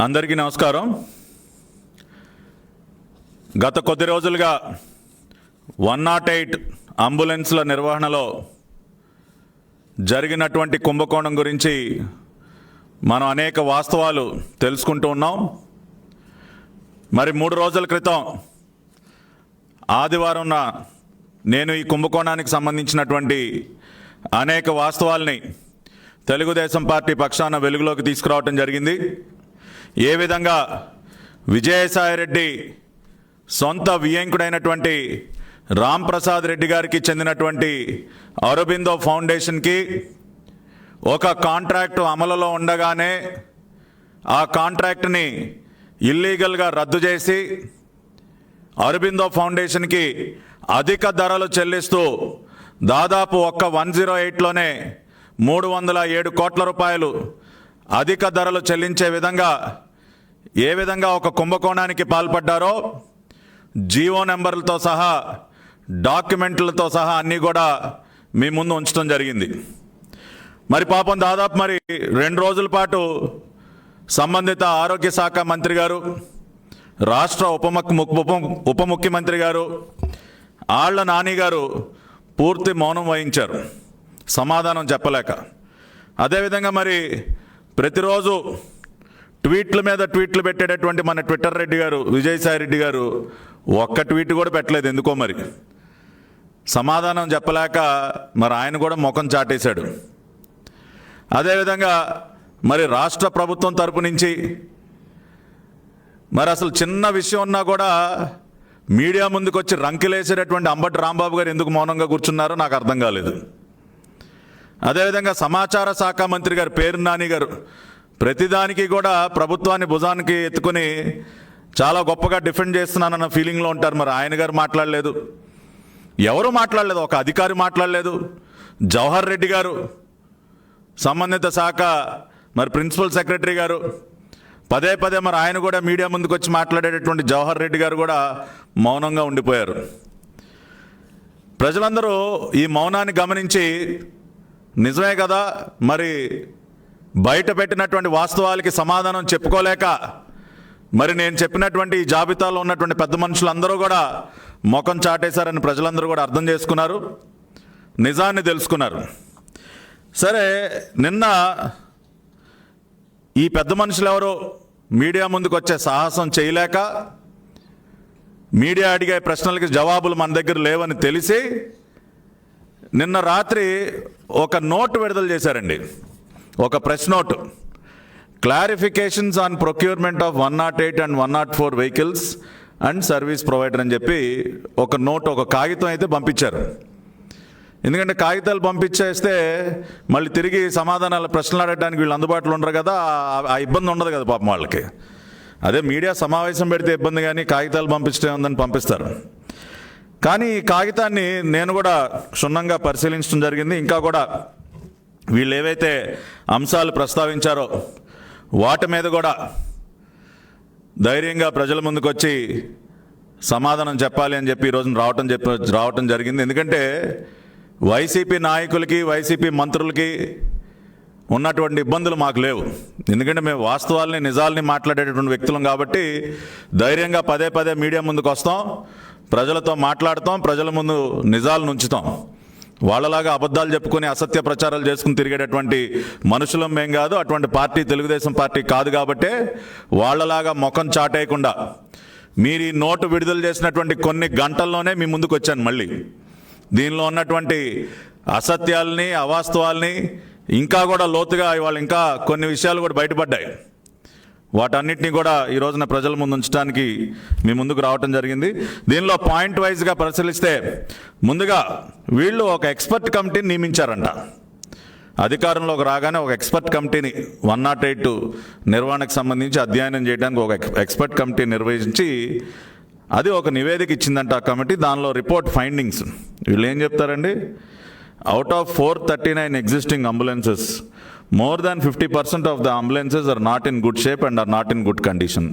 అందరికీ నమస్కారం. గత కొద్ది రోజులుగా 108 అంబులెన్స్ల నిర్వహణలో జరిగినటువంటి కుంభకోణం గురించి మనం అనేక వాస్తవాలు తెలుసుకుంటూ ఉన్నాం. మరి 3 రోజుల క్రితం ఆదివారం నేను ఈ కుంభకోణానికి సంబంధించినటువంటి అనేక వాస్తవాల్ని తెలుగుదేశం పార్టీ పక్షాన వెలుగులోకి తీసుకురావటం జరిగింది. ఏ విధంగా విజయసాయిరెడ్డి సొంత వియ్యంకుడైనటువంటి రామ్ ప్రసాద్ రెడ్డి గారికి చెందినటువంటి అరబిందో ఫౌండేషన్కి ఒక కాంట్రాక్టు అమలులో ఉండగానే ఆ కాంట్రాక్ట్ని ఇల్లీగల్గా రద్దు చేసి అరబిందో ఫౌండేషన్కి అధిక ధరలు చెల్లిస్తూ దాదాపు ఒక్క 108లోనే 307 కోట్ల రూపాయలు అధిక ధరలు చెల్లించే విధంగా ఏ విధంగా ఒక కుంభకోణానికి పాల్పడ్డారో జీవో నెంబర్లతో సహా డాక్యుమెంట్లతో సహా అన్నీ కూడా మీ ముందు ఉంచడం జరిగింది. మరి పాపం దాదాపు 2 రోజుల పాటు సంబంధిత ఆరోగ్య శాఖ మంత్రి గారు, రాష్ట్ర ఉప ముఖ్యమంత్రి గారు, ఆళ్ల నాని గారు పూర్తి మౌనం వహించారు, సమాధానం చెప్పలేక. అదేవిధంగా ప్రతిరోజు ట్వీట్ల మీద ట్వీట్లు పెట్టేటటువంటి మన ట్విట్టర్ రెడ్డి గారు, విజయసాయి రెడ్డి గారు ఒక్క ట్వీట్ కూడా పెట్టలేదు. ఎందుకో సమాధానం చెప్పలేక ఆయన కూడా ముఖం చాటేశాడు. అదేవిధంగా రాష్ట్ర ప్రభుత్వం తరపు నుంచి అసలు చిన్న విషయం ఉన్నా కూడా మీడియా ముందుకు వచ్చి రంకెలేసేటటువంటి అంబటి రాంబాబు గారు ఎందుకు మౌనంగా కూర్చున్నారో నాకు అర్థం కాలేదు. అదేవిధంగా సమాచార శాఖ మంత్రి గారు పేరు నాని గారు ప్రతిదానికి కూడా ప్రభుత్వాన్ని భుజానికి ఎత్తుకుని చాలా గొప్పగా డిఫెండ్ చేస్తున్నానన్న ఫీలింగ్లో ఉంటారు. ఆయన గారు మాట్లాడలేదు, ఎవరు మాట్లాడలేదు, ఒక అధికారి మాట్లాడలేదు. జవహర్ రెడ్డి గారు సంబంధిత శాఖ ప్రిన్సిపల్ సెక్రటరీ గారు పదే ఆయన కూడా మీడియా ముందుకు వచ్చి మాట్లాడేటటువంటి జవహర్ రెడ్డి గారు కూడా మౌనంగా ఉండిపోయారు. ప్రజలందరూ ఈ మౌనాన్ని గమనించి నిజమే కదా బయట పెట్టినటువంటి వాస్తవాలకి సమాధానం చెప్పుకోలేక నేను చెప్పినటువంటి ఈ జాబితాలో ఉన్నటువంటి పెద్ద మనుషులందరూ కూడా ముఖం చాటేశారని ప్రజలందరూ కూడా అర్థం చేసుకున్నారు, నిజాన్ని తెలుసుకున్నారు. సరే, నిన్న ఈ పెద్ద మనుషులు ఎవరో మీడియా ముందుకు వచ్చే సాహసం చేయలేక, మీడియా అడిగే ప్రశ్నలకి జవాబులు మన దగ్గర లేవని తెలిసి నిన్న రాత్రి ఒక నోట్ విడుదల చేశారండి, ఒక press note. Clarifications on procurement of 108 and 104 vehicles and service provider అని చెప్పి ఒక నోట్, ఒక కాగితం అయితే పంపించారు. ఎందుకంటే కాగితాలు పంపించేస్తే మళ్ళీ తిరిగి సమాధానాలు ప్రశ్నలు అడగడానికి వీళ్ళు అందుబాటులో ఉండరు కదా, ఆ ఇబ్బంది ఉండదు కదా పాపం వాళ్ళకి. అదే మీడియా సమావేశం పెడితే ఇబ్బంది, కానీ కాగితాలు పంపించడం ఉందని పంపిస్తారు. కానీ ఈ కాగితాన్ని నేను కూడా క్షుణ్ణంగా పరిశీలించడం జరిగింది. ఇంకా కూడా వీళ్ళు ఏవైతే అంశాలు ప్రస్తావించారో వాటి మీద కూడా ధైర్యంగా ప్రజల ముందుకు వచ్చి సమాధానం చెప్పాలి అని చెప్పి ఈరోజు రావటం జరిగింది. ఎందుకంటే వైసీపీ నాయకులకి, వైసీపీ మంత్రులకి ఉన్నటువంటి ఇబ్బందులు మాకు లేవు. ఎందుకంటే మేము వాస్తవాల్ని, నిజాల్ని మాట్లాడేటటువంటి వ్యక్తులం కాబట్టి ధైర్యంగా పదే మీడియా ముందుకు వస్తాం, ప్రజలతో మాట్లాడతాం, ప్రజల ముందు నిజాలను ఉంచుతాం. వాళ్ళలాగా అబద్ధాలు చెప్పుకొని అసత్య ప్రచారాలు చేసుకుని తిరిగేటటువంటి మనుషులం మేం కాదు. అటువంటి పార్టీ తెలుగుదేశం పార్టీ కాదు. కాబట్టే వాళ్ళలాగా ముఖం చాటేయకుండా మీరు ఈ నోటు విడుదల చేసినటువంటి కొన్ని గంటల్లోనే మీ ముందుకు వచ్చాను. మళ్ళీ దీనిలో ఉన్నటువంటి అసత్యాల్ని, అవాస్తవాల్ని ఇంకా కూడా లోతుగా ఇవాళ ఇంకా కొన్ని విషయాలు కూడా బయటపడ్డాయి. వాటన్నిటిని కూడా ఈ రోజున ప్రజల ముందు ఉంచడానికి మీ ముందుకు రావటం జరిగింది. దీనిలో పాయింట్ వైజ్గా పరిశీలిస్తే ముందుగా వీళ్ళు ఒక ఎక్స్పర్ట్ కమిటీని నియమించారంట. అధికారంలోకి రాగానే ఒక ఎక్స్పర్ట్ కమిటీని 108 నిర్వహణకు సంబంధించి అధ్యయనం చేయడానికి ఒక ఎక్స్పర్ట్ కమిటీ నిర్వహించి అది ఒక నివేదిక ఇచ్చిందంట ఆ కమిటీ. దానిలో రిపోర్ట్ ఫైండింగ్స్ వీళ్ళు ఏం చెప్తారండి, out of 439 existing ambulances more than 50% of the ambulances are not in good shape and are not in good condition.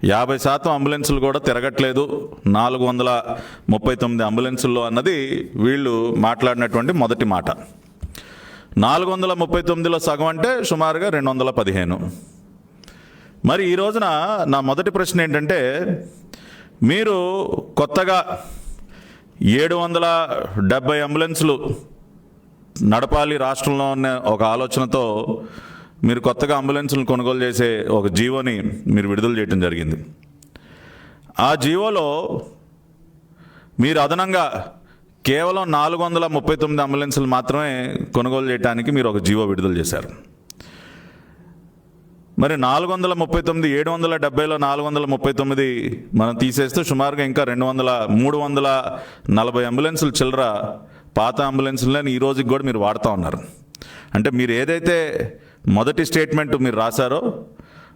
50% అంబులెన్సులు కూడా తిరగట్లేదు 439 అంబులెన్సుల్లో అన్నది వీళ్ళు మాట్లాడినటువంటి మొదటి మాట. 439లో సగం అంటే సుమారుగా 215. మరి ఈ రోజున నా మొదటి ప్రశ్న ఏంటంటే, మీరు కొత్తగా 770 అంబులెన్సులు నడపాలి రాష్ట్రంలో ఉన్న ఒక ఆలోచనతో మీరు కొత్తగా అంబులెన్సులను కొనుగోలు చేసే ఒక జీవోని మీరు విడుదల చేయడం జరిగింది. ఆ జీవోలో మీరు అదనంగా కేవలం 439 అంబులెన్సులు మాత్రమే కొనుగోలు చేయడానికి మీరు ఒక జీవో విడుదల చేశారు. మరి 439, 770లో 439 మనం తీసేస్తే సుమారుగా ఇంకా 340 అంబులెన్సులు చిల్లర పాత అంబులెన్సులని ఈ రోజుకి కూడా మీరు వాడుతూ ఉన్నారు. అంటే మీరు ఏదైతే మొదటి స్టేట్మెంట్ మీరు రాశారో,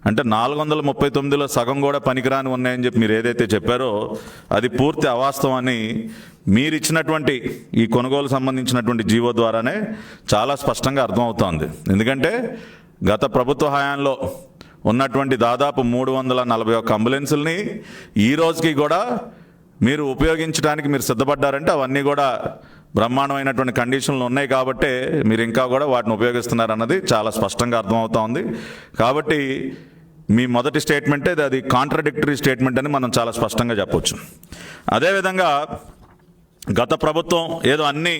అంటే 439లో సగం కూడా పనికిరాని ఉన్నాయని చెప్పి మీరు ఏదైతే చెప్పారో అది పూర్తి అవాస్తవాన్ని మీరు ఇచ్చినటువంటి ఈ కొనుగోలు సంబంధించినటువంటి జీవో ద్వారానే చాలా స్పష్టంగా అర్థమవుతోంది. ఎందుకంటే గత ప్రభుత్వ హయాంలో ఉన్నటువంటి దాదాపు 341 అంబులెన్సుల్ని ఈ రోజుకి కూడా మీరు ఉపయోగించడానికి మీరు సిద్ధపడ్డారంటే అవన్నీ కూడా బ్రహ్మాండమైనటువంటి కండిషన్లు ఉన్నాయి కాబట్టే మీరు ఇంకా కూడా వాటిని ఉపయోగిస్తున్నారన్నది చాలా స్పష్టంగా అర్థమవుతోంది. కాబట్టి మీ మొదటి స్టేట్మెంటే అది కాంట్రడిక్టరీ స్టేట్మెంట్ అని మనం చాలా స్పష్టంగా చెప్పొచ్చు. అదేవిధంగా గత ప్రభుత్వం ఏదో అన్నీ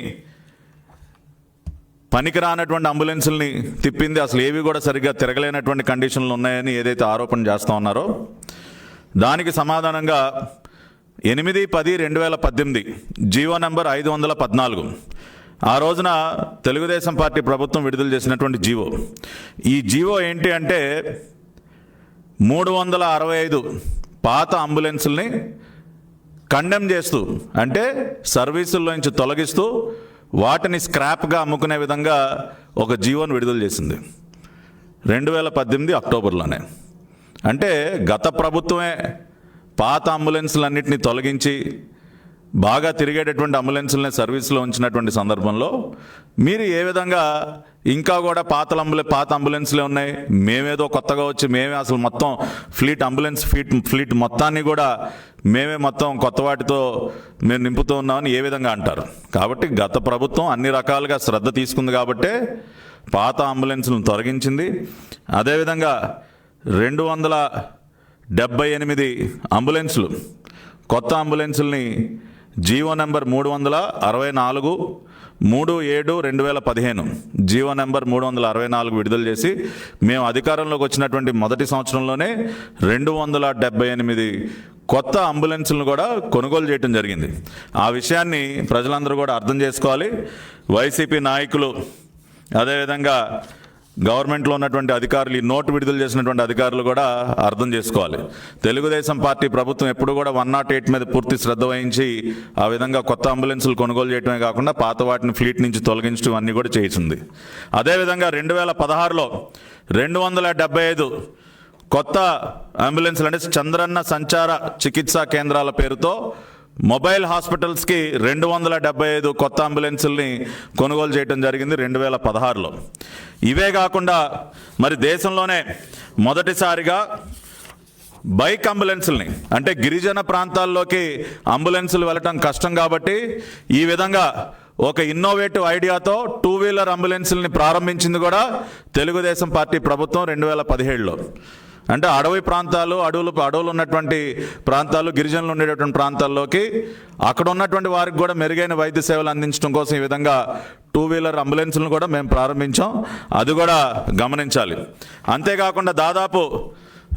పనికిరానటువంటి అంబులెన్సుల్ని తిప్పింది, అసలు ఏవి కూడా సరిగ్గా తిరగలేనటువంటి కండిషన్లు ఉన్నాయని ఏదైతే ఆరోపణ చేస్తూ ఉన్నారో దానికి సమాధానంగా 8/10/2018 జీవో నెంబర్ 514 ఆ రోజున తెలుగుదేశం పార్టీ ప్రభుత్వం విడుదల చేసినటువంటి జీవో. ఈ జీవో ఏంటి అంటే 365 పాత అంబులెన్సుల్ని కండెమ్ చేస్తూ, అంటే సర్వీసుల్లో నుంచి తొలగిస్తూ వాటిని స్క్రాప్గా అమ్ముకునే విధంగా ఒక జీవోను విడుదల చేసింది 2018 అక్టోబర్లోనే. అంటే గత ప్రభుత్వమే పాత అంబులెన్సులన్నింటినీ తొలగించి బాగా తిరిగేటటువంటి అంబులెన్సులనే సర్వీస్లో ఉంచినటువంటి సందర్భంలో మీరు ఏ విధంగా ఇంకా కూడా పాత అంబులెన్స్లే ఉన్నాయి, మేమేదో కొత్తగా వచ్చి మేమే అసలు మొత్తం ఫ్లీట్ మొత్తాన్ని కూడా మేమే మొత్తం కొత్త వాటితో మేము నింపుతూ ఉన్నామని ఏ విధంగా అంటారు? కాబట్టి గత ప్రభుత్వం అన్ని రకాలుగా శ్రద్ధ తీసుకుంది కాబట్టే పాత అంబులెన్స్లను తొలగించింది. అదేవిధంగా 278 అంబులెన్సులు కొత్త అంబులెన్సుల్ని జీవో నెంబర్ 364 3/7/2015 జీవో నెంబర్ 364 విడుదల చేసి మేము అధికారంలోకి వచ్చినటువంటి మొదటి సంవత్సరంలోనే 278 కొత్త అంబులెన్సులను కూడా కొనుగోలు చేయడం జరిగింది. ఆ విషయాన్ని ప్రజలందరూ కూడా అర్థం చేసుకోవాలి. వైసీపీ నాయకులు అదేవిధంగా గవర్నమెంట్లో ఉన్నటువంటి అధికారులు, ఈ నోటు విడుదల చేసినటువంటి అధికారులు కూడా అర్థం చేసుకోవాలి. తెలుగుదేశం పార్టీ ప్రభుత్వం ఎప్పుడు కూడా 108 మీద పూర్తి శ్రద్ధ వహించి ఆ విధంగా కొత్త అంబులెన్సులు కొనుగోలు చేయడమే కాకుండా పాత వాటిని ఫ్లీట్ నుంచి తొలగించడం అన్నీ కూడా చేసింది. అదేవిధంగా 2016లో 275 కొత్త అంబులెన్సులు, అంటే చంద్రన్న సంచార చికిత్సా కేంద్రాల పేరుతో మొబైల్ హాస్పిటల్స్కి 275 కొత్త అంబులెన్సుల్ని కొనుగోలు చేయడం జరిగింది 2016లో. ఇవే కాకుండా మరి దేశంలోనే మొదటిసారిగా బైక్ అంబులెన్సుల్ని, అంటే గిరిజన ప్రాంతాల్లోకి అంబులెన్సులు వెళ్ళటం కష్టం కాబట్టి ఈ విధంగా ఒక ఇన్నోవేటివ్ ఐడియాతో 2 వీలర్ అంబులెన్సుల్ని ప్రారంభించింది కూడా తెలుగుదేశం పార్టీ ప్రభుత్వం 2017లో. అంటే అడవి ప్రాంతాలు, అడవులు ఉన్నటువంటి ప్రాంతాలు, గిరిజనులు ఉండేటటువంటి ప్రాంతాల్లోకి అక్కడ ఉన్నటువంటి వారికి కూడా మెరుగైన వైద్య సేవలు అందించడం కోసం ఈ విధంగా 2 వీలర్ అంబులెన్సులను కూడా మేము ప్రారంభించాం. అది కూడా గమనించాలి. అంతేకాకుండా దాదాపు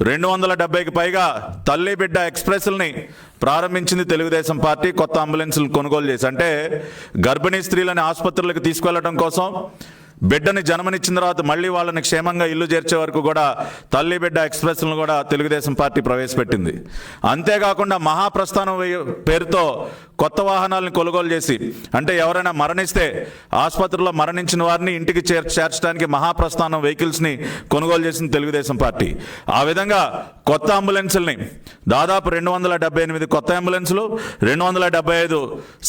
270కి పైగా తల్లి బిడ్డ ఎక్స్ప్రెస్లని ప్రారంభించింది తెలుగుదేశం పార్టీ కొత్త అంబులెన్సులు కొనుగోలు చేసి. అంటే గర్భిణీ స్త్రీలని ఆసుపత్రులకు తీసుకెళ్లడం కోసం, బిడ్డని జన్మనిచ్చిన తర్వాత మళ్ళీ వాళ్ళని క్షేమంగా ఇల్లు చేర్చే వరకు కూడా తల్లి బిడ్డ ఎక్స్ప్రెస్లను కూడా తెలుగుదేశం పార్టీ ప్రవేశపెట్టింది. అంతేకాకుండా మహాప్రస్థానం పేరుతో కొత్త వాహనాలను కొనుగోలు చేసి, అంటే ఎవరైనా మరణిస్తే ఆసుపత్రిలో మరణించిన వారిని ఇంటికి చేర్చడానికి మహాప్రస్థానం వెహికల్స్ని కొనుగోలు చేసింది తెలుగుదేశం పార్టీ. ఆ విధంగా కొత్త అంబులెన్సుల్ని దాదాపు 278 కొత్త అంబులెన్సులు, 275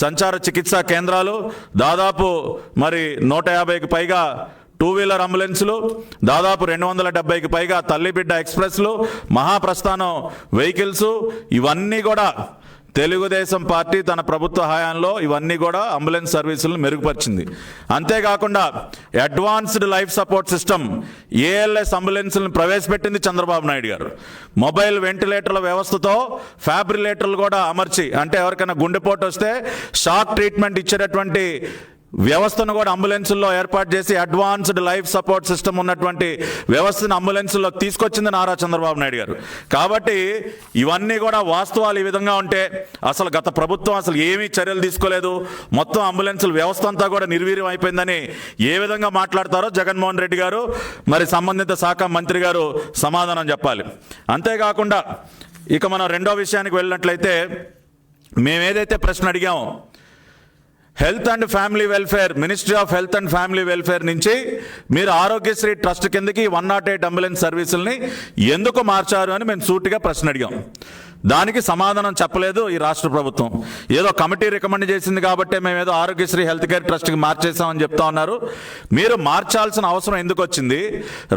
సంచార చికిత్సా కేంద్రాలు, దాదాపు మరి 150కి పైగా 2 వీలర్ అంబులెన్సులు, దాదాపు 270కి పైగా తల్లి బిడ్డ ఎక్స్ప్రెస్లు, మహాప్రస్థానం వెహికల్స్, ఇవన్నీ కూడా తెలుగుదేశం పార్టీ తన ప్రభుత్వ హయాంలో ఇవన్నీ కూడా అంబులెన్స్ సర్వీసులను మెరుగుపరిచింది. అంతేకాకుండా advanced life support system ALS అంబులెన్స్లను ప్రవేశపెట్టింది చంద్రబాబు నాయుడు గారు. మొబైల్ వెంటిలేటర్ల వ్యవస్థతో ఫ్యాబ్రిలేటర్లు కూడా అమర్చి, అంటే ఎవరికైనా గుండెపోటు వస్తే షాక్ ట్రీట్మెంట్ ఇచ్చేటటువంటి వ్యవస్థను కూడా అంబులెన్సుల్లో ఏర్పాటు చేసి అడ్వాన్స్డ్ లైఫ్ సపోర్ట్ సిస్టమ్ ఉన్నటువంటి వ్యవస్థను అంబులెన్సుల్లో తీసుకొచ్చింది నారా చంద్రబాబు నాయుడు గారు. కాబట్టి ఇవన్నీ కూడా వాస్తవాలు ఈ విధంగా ఉంటే అసలు గత ప్రభుత్వం అసలు ఏమీ చర్యలు తీసుకోలేదు, మొత్తం అంబులెన్సుల వ్యవస్థ అంతా కూడా నిర్వీర్యం అయిపోయిందని ఏ విధంగా మాట్లాడతారో జగన్మోహన్ రెడ్డి గారు, మరి సంబంధిత శాఖ మంత్రి గారు సమాధానం చెప్పాలి. అంతేకాకుండా ఇక మనం రెండో విషయానికి వెళ్ళినట్లయితే, మేమేదైతే ప్రశ్న అడిగామో health and family welfare, ministry of health and family welfare నుంచి మీరు ఆరోగ్యశ్రీ ట్రస్ట్ కిందకి 108 అంబులెన్స్ సర్వీసుల్ని ఎందుకు మార్చారు అని మేము సూటిగా ప్రశ్న అడిగాం. దానికి సమాధానం చెప్పలేదు ఈ రాష్ట్ర ప్రభుత్వం. ఏదో కమిటీ రికమెండ్ చేసింది కాబట్టి మేము ఏదో ఆరోగ్యశ్రీ హెల్త్ కేర్ ట్రస్ట్కి మార్చేసామని చెప్తా ఉన్నారు. మీరు మార్చాల్సిన అవసరం ఎందుకు వచ్చింది?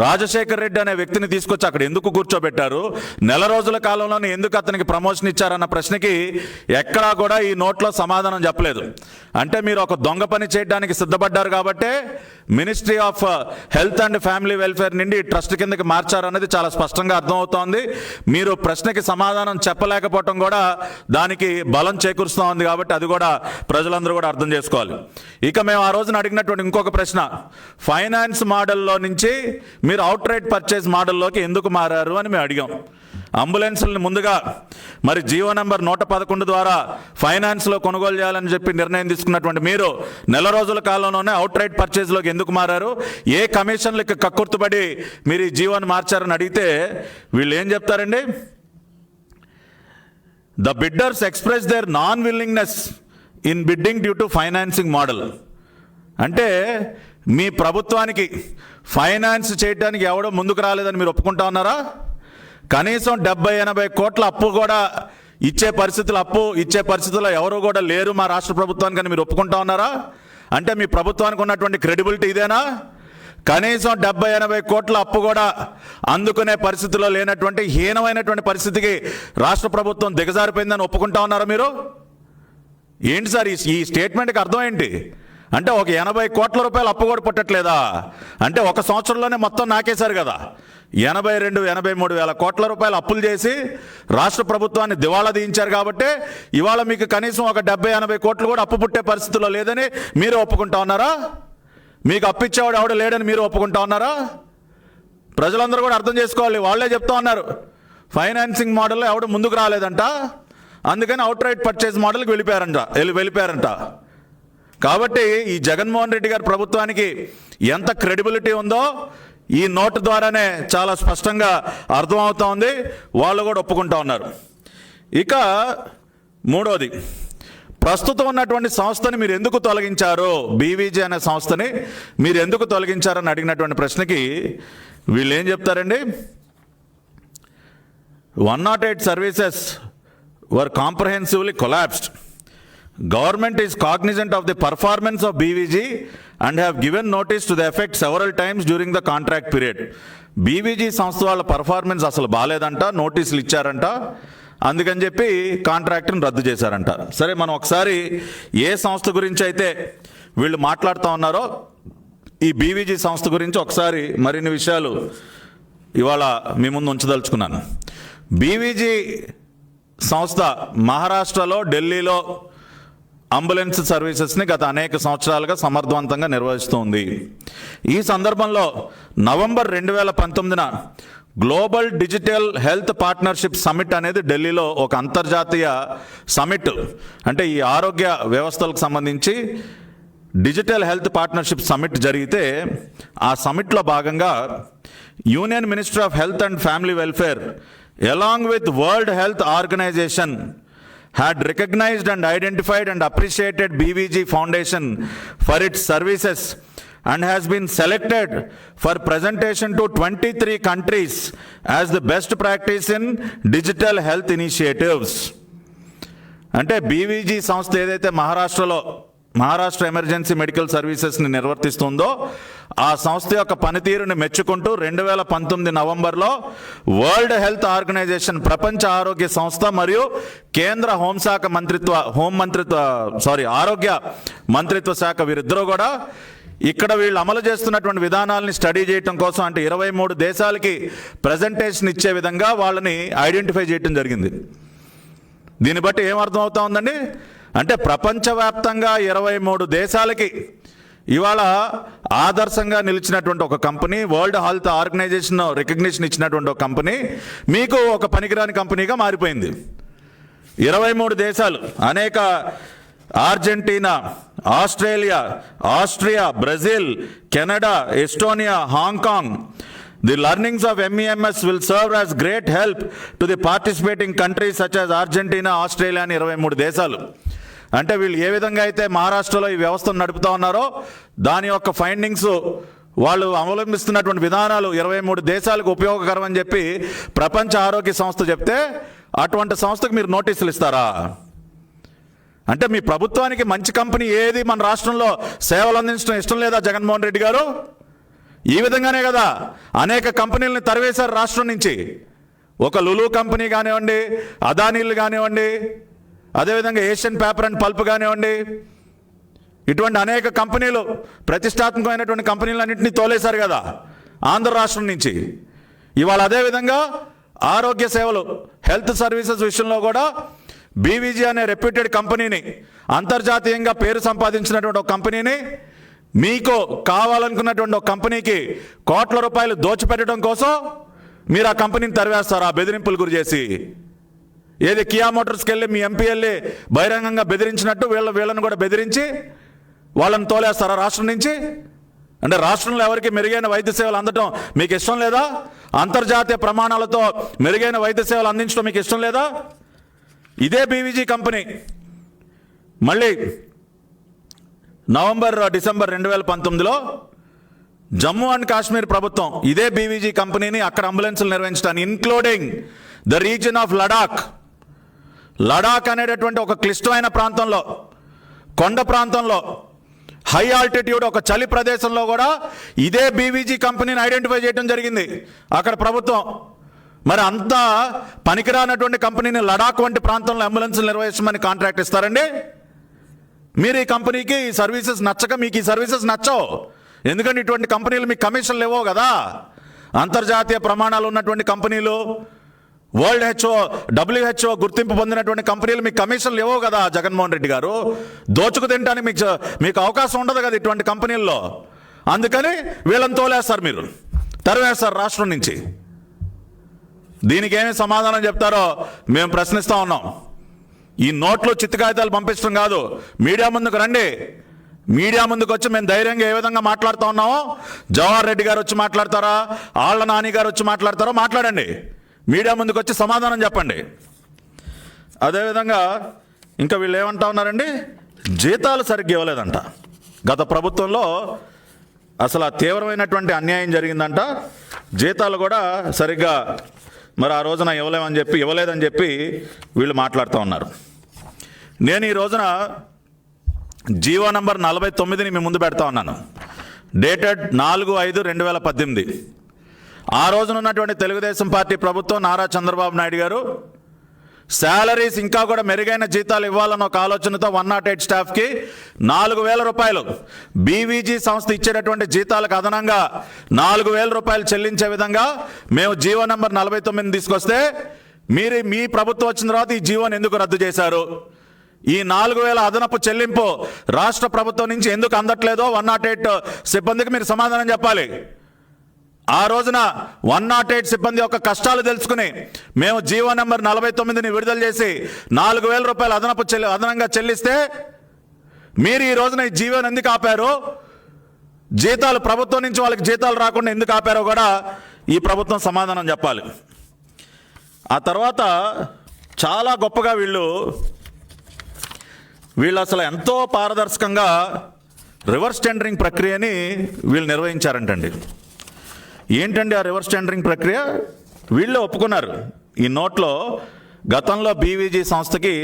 రాజశేఖర్ రెడ్డి అనే వ్యక్తిని తీసుకొచ్చి అక్కడ ఎందుకు కూర్చోబెట్టారు? నెల రోజుల కాలంలోనే ఎందుకు అతనికి ప్రమోషన్ ఇచ్చారన్న ప్రశ్నకి ఎక్కడా కూడా ఈ నోట్లో సమాధానం చెప్పలేదు. అంటే మీరు ఒక దొంగ పని చేయడానికి సిద్ధపడ్డారు కాబట్టే ministry of health and family welfare నుండి ట్రస్ట్ కిందకి మార్చారన్నది చాలా స్పష్టంగా అర్థమవుతోంది. మీరు ప్రశ్నకి సమాధానం చెప్పలేకపోవటం కూడా దానికి బలం చేకూరుస్తూ ఉంది. కాబట్టి అది కూడా ప్రజలందరూ కూడా అర్థం చేసుకోవాలి. ఇక మేము ఆ రోజున అడిగినటువంటి ఇంకొక ప్రశ్న, ఫైనాన్స్ మోడల్లో నుంచి మీరు అవుట్ రైట్ పర్చేజ్ మోడల్లోకి ఎందుకు మారారు అని మేము అడిగాం. అంబులెన్స్లను ముందుగా మరి జీవో నెంబర్ 111 ద్వారా ఫైనాన్స్లో కొనుగోలు చేయాలని చెప్పి నిర్ణయం తీసుకున్నటువంటి మీరు నెల రోజుల కాలంలోనే అవుట్ రైట్ పర్చేజ్లోకి ఎందుకు మారారు? ఏ కమిషన్లకి కక్కుర్తుపడి మీరు ఈ జీవోని మార్చారని అడిగితే వీళ్ళు ఏం చెప్తారండి? The bidders express their non-willingness in bidding due to financing model. అంటే మీ ప్రభుత్వానికి ఫైనాన్స్ చేయడానికి ఎవడో ముందుకు రాలేదని మీరు ఒప్పుకుంటా ఉన్నారా? కనీసం 70-80 కోట్ల అప్పు కూడా ఇచ్చే పరిస్థితుల్లో ఎవరు కూడా లేరు మా రాష్ట్ర ప్రభుత్వానికి అని మీరు ఒప్పుకుంటా ఉన్నారా? అంటే మీ ప్రభుత్వానికి ఉన్నటువంటి క్రెడిబిలిటీ ఇదేనా? కనీసం 70-80 కోట్ల అప్పు కూడా అందుకునే పరిస్థితిలో లేనటువంటి హీనమైనటువంటి పరిస్థితికి రాష్ట్ర ప్రభుత్వం దిగజారిపోయిందని ఒప్పుకుంటా ఉన్నారా మీరు? ఏంటి సార్ ఈ స్టేట్మెంట్కి అర్థం ఏంటి? అంటే ఒక 80 కోట్ల రూపాయలు అప్పు కూడా పుట్టట్లేదా? అంటే ఒక సంవత్సరంలోనే మొత్తం నాకేశారు కదా. 82-83 వేల కోట్ల రూపాయలు అప్పులు చేసి రాష్ట్ర ప్రభుత్వాన్ని దివాళా తీయించారు. కాబట్టి ఇవాళ మీకు కనీసం ఒక 70-80 కోట్లు కూడా అప్పు పుట్టే పరిస్థితిలో లేదని మీరు ఒప్పుకుంటా ఉన్నారా? మీకు అప్పిచ్చేవాడు ఎవడు లేడని మీరు ఒప్పుకుంటా ఉన్నారా? ప్రజలందరూ కూడా అర్థం చేసుకోవాలి. వాళ్ళే చెప్తా ఉన్నారు ఫైనాన్సింగ్ మోడల్లో ఎవడు ముందుకు రాలేదంట, అందుకని అవుట్ రైట్ పర్చేజ్ మోడల్కి వెళ్ళిపోయారంట. కాబట్టి ఈ జగన్మోహన్ రెడ్డి గారి ప్రభుత్వానికి ఎంత క్రెడిబిలిటీ ఉందో ఈ నోటు ద్వారానే చాలా స్పష్టంగా అర్థమవుతా ఉంది. వాళ్ళు కూడా ఒప్పుకుంటా ఉన్నారు. ఇక మూడోది, ప్రస్తుతం ఉన్నటువంటి సంస్థని మీరు ఎందుకు తొలగించారు? బీవీజీ అనే సంస్థని మీరు ఎందుకు తొలగించారని అడిగినటువంటి ప్రశ్నకి వీళ్ళు ఏం చెప్తారండి? 108 services were comprehensively collapsed. Government is cognizant of the performance of BVG and have given notice to the effect several times during the contract period. BVG సంస్థ వాళ్ళ పర్ఫార్మెన్స్ అసలు బాగాలేదంట, నోటీసులు ఇచ్చారంట, అందుకని చెప్పి కాంట్రాక్ట్ని రద్దు చేశారంట. సరే, మనం ఒకసారి ఏ సంస్థ గురించి అయితే వీళ్ళు మాట్లాడుతూ ఉన్నారో ఈ బీవీజీ సంస్థ గురించి ఒకసారి మరిన్ని విషయాలు ఇవాళ మీ ముందు ఉంచదలుచుకున్నాను. బీవీజీ సంస్థ మహారాష్ట్రలో, ఢిల్లీలో అంబులెన్స్ సర్వీసెస్ని గత అనేక సంవత్సరాలుగా సమర్థవంతంగా నిర్వహిస్తుంది. ఈ సందర్భంలో November 2019 global digital health partnership summit అనేది ఢిల్లీలో ఒక అంతర్జాతీయ సమిట్, అంటే ఈ ఆరోగ్య వ్యవస్థలకు సంబంధించి డిజిటల్ హెల్త్ పార్ట్నర్షిప్ సమిట్ జరిగితే ఆ సమిట్లో భాగంగా union minister of health and family welfare along with World Health Organization had recognized and identified and appreciated BVG Foundation for its services and has been selected for presentation to 23 countries as the best practice in digital health initiatives. అంటే BVG సంస్థ ఏదైతే మహారాష్ట్రలో Maharashtra emergency medical సర్వీసెస్ని నిర్వర్తిస్తుందో ఆ సంస్థ యొక్క పనితీరుని మెచ్చుకుంటూ 2019 నవంబర్లో world Health organisation, ప్రపంచ ఆరోగ్య సంస్థ మరియు కేంద్ర ఆరోగ్య మంత్రిత్వ శాఖ వీరిద్దరూ కూడా ఇక్కడ వీళ్ళు అమలు చేస్తున్నటువంటి విధానాలని స్టడీ చేయడం కోసం, అంటే 23 దేశాలకి ప్రజెంటేషన్ ఇచ్చే విధంగా వాళ్ళని ఐడెంటిఫై చేయడం జరిగింది. దీన్ని బట్టి ఏమర్థం అవుతా ఉందండి అంటే ప్రపంచవ్యాప్తంగా 23 దేశాలకి ఇవాళ ఆదర్శంగా నిలిచినటువంటి ఒక company, World Health Organization recognition ఇచ్చినటువంటి ఒక కంపెనీ మీకు ఒక పనికిరాని కంపెనీగా మారిపోయింది. 23 దేశాలు, అనేక Argentina, Australia, Austria, Brazil, Canada, Estonia, Hong Kong. The learnings of MEMS will serve as great help to the participating countries such as Argentina, Australia అని 23 దేశాలు. అంటే వీళ్ళు ఏ విధంగా అయితే మహారాష్ట్రలో ఈ వ్యవస్థను నడుపుతా ఉన్నారో దాని యొక్క ఫైండింగ్స్, వాళ్ళు అవలంబిస్తున్నటువంటి విధానాలు 23 దేశాలకు ఉపయోగకరం అని చెప్పి ప్రపంచ ఆరోగ్య సంస్థ చెప్తే అటువంటి సంస్థకు మీరు నోటీసులు ఇస్తారా? అంటే మీ ప్రభుత్వానికి మంచి కంపెనీ ఏది మన రాష్ట్రంలో సేవలు అందించడం ఇష్టం లేదా జగన్మోహన్ రెడ్డి గారు? ఈ విధంగానే కదా అనేక కంపెనీలను తరివేశారు రాష్ట్రం నుంచి. ఒక లులు కంపెనీ కానివ్వండి, అదానీలు కానివ్వండి, అదేవిధంగా ఏషియన్ పేపర్ అండ్ పల్ప్ కానివ్వండి, ఇటువంటి అనేక కంపెనీలు, ప్రతిష్టాత్మకమైనటువంటి కంపెనీలన్నింటినీ తోలేశారు కదా ఆంధ్ర రాష్ట్రం నుంచి. ఇవాళ అదేవిధంగా ఆరోగ్య సేవలు, హెల్త్ సర్వీసెస్ విషయంలో కూడా బీవీజీ అనే రెప్యూటెడ్ కంపెనీని, అంతర్జాతీయంగా పేరు సంపాదించినటువంటి ఒక కంపెనీని, మీకు కావాలనుకున్నటువంటి ఒక కంపెనీకి కోట్ల రూపాయలు దోచిపెట్టడం కోసం మీరు ఆ కంపెనీని తరివేస్తారా బెదిరింపులు గురి చేసి? ఏది కియా మోటార్స్కి వెళ్ళి మీ ఎంపీ వెళ్ళి బహిరంగంగా బెదిరించినట్టు వీళ్ళను కూడా బెదిరించి వాళ్ళని తోలేస్తారా రాష్ట్రం నుంచి? అంటే రాష్ట్రంలో ఎవరికి మెరుగైన వైద్య సేవలు అందడం మీకు ఇష్టం లేదా? అంతర్జాతీయ ప్రమాణాలతో మెరుగైన వైద్య సేవలు అందించడం మీకు ఇష్టం లేదా? ఇదే బీవీజీ కంపెనీ మళ్ళీ డిసెంబర్ 2019లో జమ్మూ అండ్ కాశ్మీర్ ప్రభుత్వం ఇదే బీవీజీ కంపెనీని అక్కడ అంబులెన్సులు నిర్వహించడానికి, including the reason of Ladakh అనేటటువంటి ఒక క్లిష్టమైన ప్రాంతంలో, కొండ ప్రాంతంలో, హై ఆల్టిట్యూడ్ ఒక చలి ప్రదేశంలో కూడా ఇదే బీవీజీ కంపెనీని ఐడెంటిఫై చేయడం జరిగింది అక్కడ ప్రభుత్వం. మరి అంత పనికిరానటువంటి కంపెనీని లడాక్ వంటి ప్రాంతంలో అంబులెన్సులు నిర్వహించమని కాంట్రాక్ట్ ఇస్తారండి? మీరు ఈ కంపెనీకి ఈ సర్వీసెస్ నచ్చక మీకు ఈ సర్వీసెస్ నచ్చవు. ఎందుకంటే ఇటువంటి కంపెనీలు మీకు కమిషన్లు ఇవ్వవు కదా. అంతర్జాతీయ ప్రమాణాలు ఉన్నటువంటి కంపెనీలు, WHO గుర్తింపు పొందినటువంటి కంపెనీలు మీకు కమిషన్లు ఇవ్వవు కదా జగన్మోహన్ రెడ్డి గారు. దోచుకు తినడానికి మీకు అవకాశం ఉండదు కదా ఇటువంటి కంపెనీల్లో. అందుకని వీళ్ళని తోలేస్తారు, మీరు తరివేస్తారు రాష్ట్రం నుంచి. దీనికి ఏమి సమాధానం చెప్తారో మేము ప్రశ్నిస్తూ ఉన్నాం. ఈ నోట్లు చిత్తకాగితాలు పంపించడం కాదు, మీడియా ముందుకు రండి. మీడియా ముందుకు వచ్చి మేము ధైర్యంగా ఏ విధంగా మాట్లాడుతూ ఉన్నామో, జవహర్ రెడ్డి గారు వచ్చి మాట్లాడతారా, ఆళ్ల నాని గారు వచ్చి మాట్లాడతారో మాట్లాడండి. మీడియా ముందుకు వచ్చి సమాధానం చెప్పండి. అదేవిధంగా ఇంకా వీళ్ళు ఏమంటా ఉన్నారండి, జీతాలు సరిగ్గా ఇవ్వలేదంట. గత ప్రభుత్వంలో అసలు ఆ తీవ్రమైనటువంటి అన్యాయం జరిగిందంట. జీతాలు కూడా సరిగ్గా మరి ఆ రోజున ఇవ్వలేదని చెప్పి వీళ్ళు మాట్లాడుతూ ఉన్నారు. నేను ఈ రోజున జీవో నంబర్ 49ని మీ ముందు పెడతా ఉన్నాను, డేటెడ్ 4/5/2018. ఆ రోజున ఉన్నటువంటి తెలుగుదేశం పార్టీ ప్రభుత్వం, నారా చంద్రబాబు నాయుడు గారు శాలరీస్ ఇంకా కూడా మెరుగైన జీతాలు ఇవ్వాలన్న ఒక ఆలోచనతో 108 స్టాఫ్కి 4,000 రూపాయలు, బీవీజీ సంస్థ ఇచ్చేటటువంటి జీతాలకు అదనంగా 4,000 రూపాయలు చెల్లించే విధంగా మేము జీవో నంబర్ 49 తీసుకొస్తే మీ ప్రభుత్వం వచ్చిన తర్వాత ఈ జీవోని ఎందుకు రద్దు చేశారు? ఈ 4,000 అదనపు చెల్లింపు రాష్ట్ర ప్రభుత్వం నుంచి ఎందుకు అందట్లేదో 108 సిబ్బందికి మీరు సమాధానం చెప్పాలి. ఆ రోజున 108 సిబ్బంది యొక్క కష్టాలు తెలుసుకుని మేము జీవో నెంబర్ 49ని విడుదల చేసి 4,000 రూపాయలు అదనంగా చెల్లిస్తే మీరు ఈ రోజున ఈ జీవోని ఎందుకు ఆపారు? జీతాలు ప్రభుత్వం నుంచి వాళ్ళకి జీతాలు రాకుండా ఎందుకు ఆపారో కూడా ఈ ప్రభుత్వం సమాధానం చెప్పాలి. ఆ తర్వాత చాలా గొప్పగా వీళ్ళు అసలు ఎంతో పారదర్శకంగా రివర్స్ టెండరింగ్ ప్రక్రియని వీళ్ళు నిర్వహించారంటండి. ఏంటండి ఆ రివర్స్ టెండరింగ్ ప్రక్రియ? వీళ్ళే ఒప్పుకున్నారు. ఈ నోట్లో గతంలో బీవీజీ సంస్థకి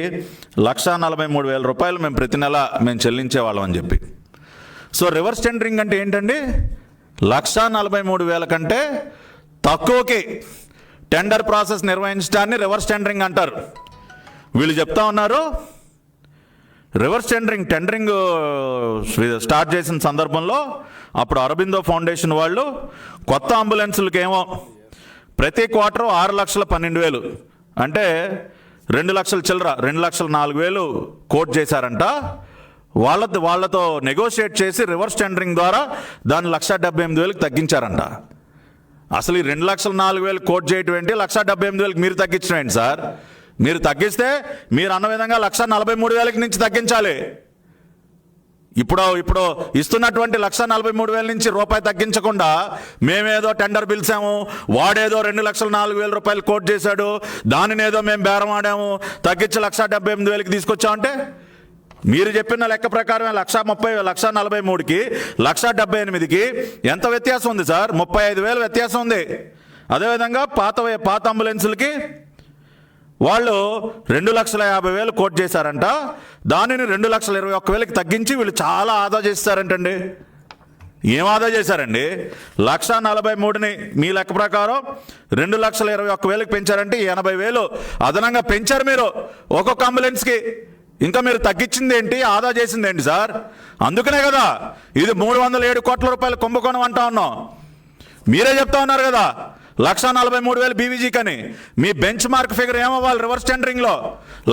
1,43,000 రూపాయలు మేము ప్రతి నెల మేము చెల్లించేవాళ్ళం అని చెప్పి. సో రివర్స్ టెండరింగ్ అంటే ఏంటండి? 1,43,000 కంటే తక్కువకి టెండర్ ప్రాసెస్ నిర్వహించడాన్ని రివర్స్ టెండరింగ్ అంటారు. వీళ్ళు చెప్తా ఉన్నారు రివర్స్ టెండరింగ్ స్టార్ట్ చేసిన సందర్భంలో అప్పుడు అరబిందో ఫౌండేషన్ వాళ్ళు కొత్త అంబులెన్సులకి ఏమో ప్రతి క్వార్టర్ 6,12,000 అంటే 2 లక్షల చిల్లర 2,04,000 కోట్ చేశారంట. వాళ్ళతో నెగోషియేట్ చేసి రివర్స్ టెండరింగ్ ద్వారా దాన్ని 1,78,000 తగ్గించారంట. అసలు ఈ 2,04,000 కోట్ చేయటం ఏంటి, 1,78,000 మీరు తగ్గించడం ఏంటి సార్? మీరు తగ్గిస్తే మీరు అన్న విధంగా 1,43,000 నుంచి తగ్గించాలి. ఇప్పుడు ఇస్తున్నటువంటి 1,43,000 నుంచి రూపాయి తగ్గించకుండా మేమేదో టెండర్ పిలిచాము, వాడేదో 2,04,000 రూపాయలు కోట్ చేశాడు, దానినేదో మేము బేరం ఆడాము, తగ్గించి 1,78,000 తీసుకొచ్చామంటే మీరు చెప్పిన లెక్క ప్రకారం 1,30,000 1,43,000కి 1,78,000కి ఎంత వ్యత్యాసం ఉంది సార్? 35,000 వ్యత్యాసం ఉంది. అదేవిధంగా పాత అంబులెన్సులకి వాళ్ళు 2,50,000 కోట్ చేశారంట. దానిని 2,21,000కి తగ్గించి వీళ్ళు చాలా ఆదా చేస్తారంటండి. ఏం ఆదా చేశారండి? 1,43,000ని మీ లెక్క ప్రకారం 2,21,000కి పెంచారంటే 80,000 అదనంగా పెంచారు మీరు ఒక్కొక్క అంబులెన్స్కి. ఇంకా మీరు తగ్గించింది ఏంటి, ఆదా చేసింది ఏంటి సార్? అందుకనే కదా ఇది 307 కోట్ల రూపాయల కుంభకోణం అంటా ఉన్నాం. మీరే చెప్తా ఉన్నారు కదా 1,43,000 బీవీజీ కని. మీ బెంచ్ మార్క్ ఫిగర్ ఏమవ్వాలి రివర్స్ టెండరింగ్లో?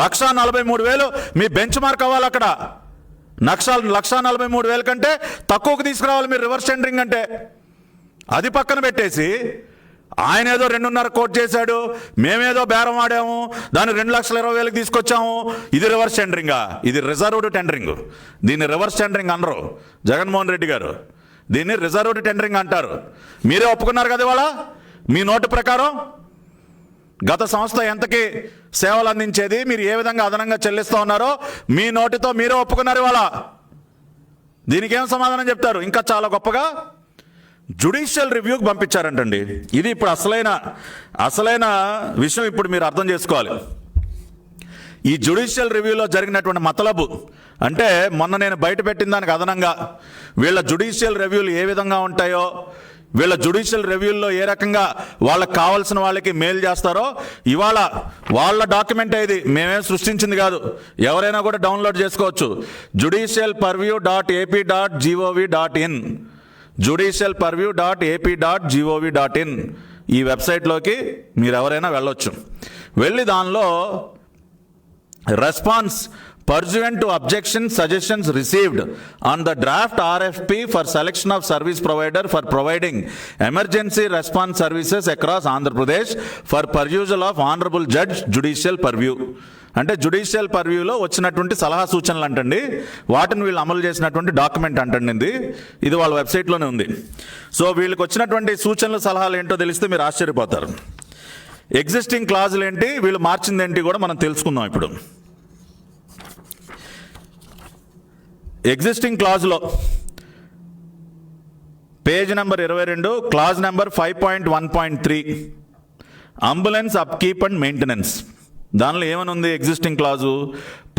1,43,000 మీ బెంచ్ మార్క్ అవ్వాలి. అక్కడ 1,43,000 కంటే తక్కువకు తీసుకురావాలి మీరు రివర్స్ టెండరింగ్ అంటే. అది పక్కన పెట్టేసి ఆయన ఏదో 2.5 కోట్ చేశాడు, మేమేదో బేరం ఆడాము, దాన్ని 2,20,000 తీసుకొచ్చాము. ఇది రివర్స్ టెండరింగా? ఇది రిజర్వ్డ్ టెండరింగ్. దీన్ని రివర్స్ టెండరింగ్ అనరు జగన్మోహన్ రెడ్డి గారు, దీన్ని రిజర్వ్డ్ టెండరింగ్ అంటారు. మీరే ఒప్పుకున్నారు కదా ఇవాళ మీ నోటు ప్రకారం. గత సంస్థ ఎంతకి సేవలు అందించేది, మీరు ఏ విధంగా అదనంగా చెల్లిస్తూ ఉన్నారో మీ నోటితో మీరే ఒప్పుకున్నారు ఇవాళ. దీనికి ఏం సమాధానం చెప్తారు? ఇంకా చాలా గొప్పగా జ్యుడిషియల్ రివ్యూకి పంపించారంటండి. ఇది ఇప్పుడు అసలైన విషయం ఇప్పుడు మీరు అర్థం చేసుకోవాలి. ఈ జ్యుడిషియల్ రివ్యూలో జరిగినటువంటి మతలబు అంటే మొన్న నేను బయట పెట్టిన దానికి అదనంగా వీళ్ళ జ్యుడిషియల్ రివ్యూలు ఏ విధంగా ఉంటాయో, వీళ్ళ జ్యుడిషియల్ రివ్యూల్లో ఏ రకంగా వాళ్ళకి కావాల్సిన వాళ్ళకి మెయిల్ చేస్తారో ఇవాళ వాళ్ళ డాక్యుమెంట్ ఇది, మేమేం సృష్టించింది కాదు. ఎవరైనా కూడా డౌన్లోడ్ చేసుకోవచ్చు. judicialpurview.ap.gov.in judicialpurview.ap.gov.in ఈ వెబ్సైట్లోకి మీరు ఎవరైనా వెళ్ళొచ్చు. వెళ్ళి దానిలో response pursuant to objections suggestions received on the draft RFP for selection of service provider for providing emergency response services across Andhra Pradesh for perusal of honorable judge judicial purview. అంటే judicial పర్వ్యూలో వచ్చినటువంటి సలహా సూచనలు అంటండి, వాటిని వీళ్ళు అమలు చేసినటువంటి document అంటండి. ఇది వాళ్ళ వెబ్సైట్లోనే ఉంది. సో వీళ్ళకి వచ్చినటువంటి సూచనలు సలహాలు ఏంటో తెలిస్తే మీరు ఆశ్చర్యపోతారు. ఎగ్జిస్టింగ్ క్లాజులు ఏంటి, వీళ్ళు మార్చింది ఏంటి కూడా మనం తెలుసుకుందాం ఇప్పుడు. ఎగ్జిస్టింగ్ క్లాజ్లో page number 22 clause number 5.1.3 ambulance upkeep and maintenance. దానిలో ఏమని ఉంది? Existing clause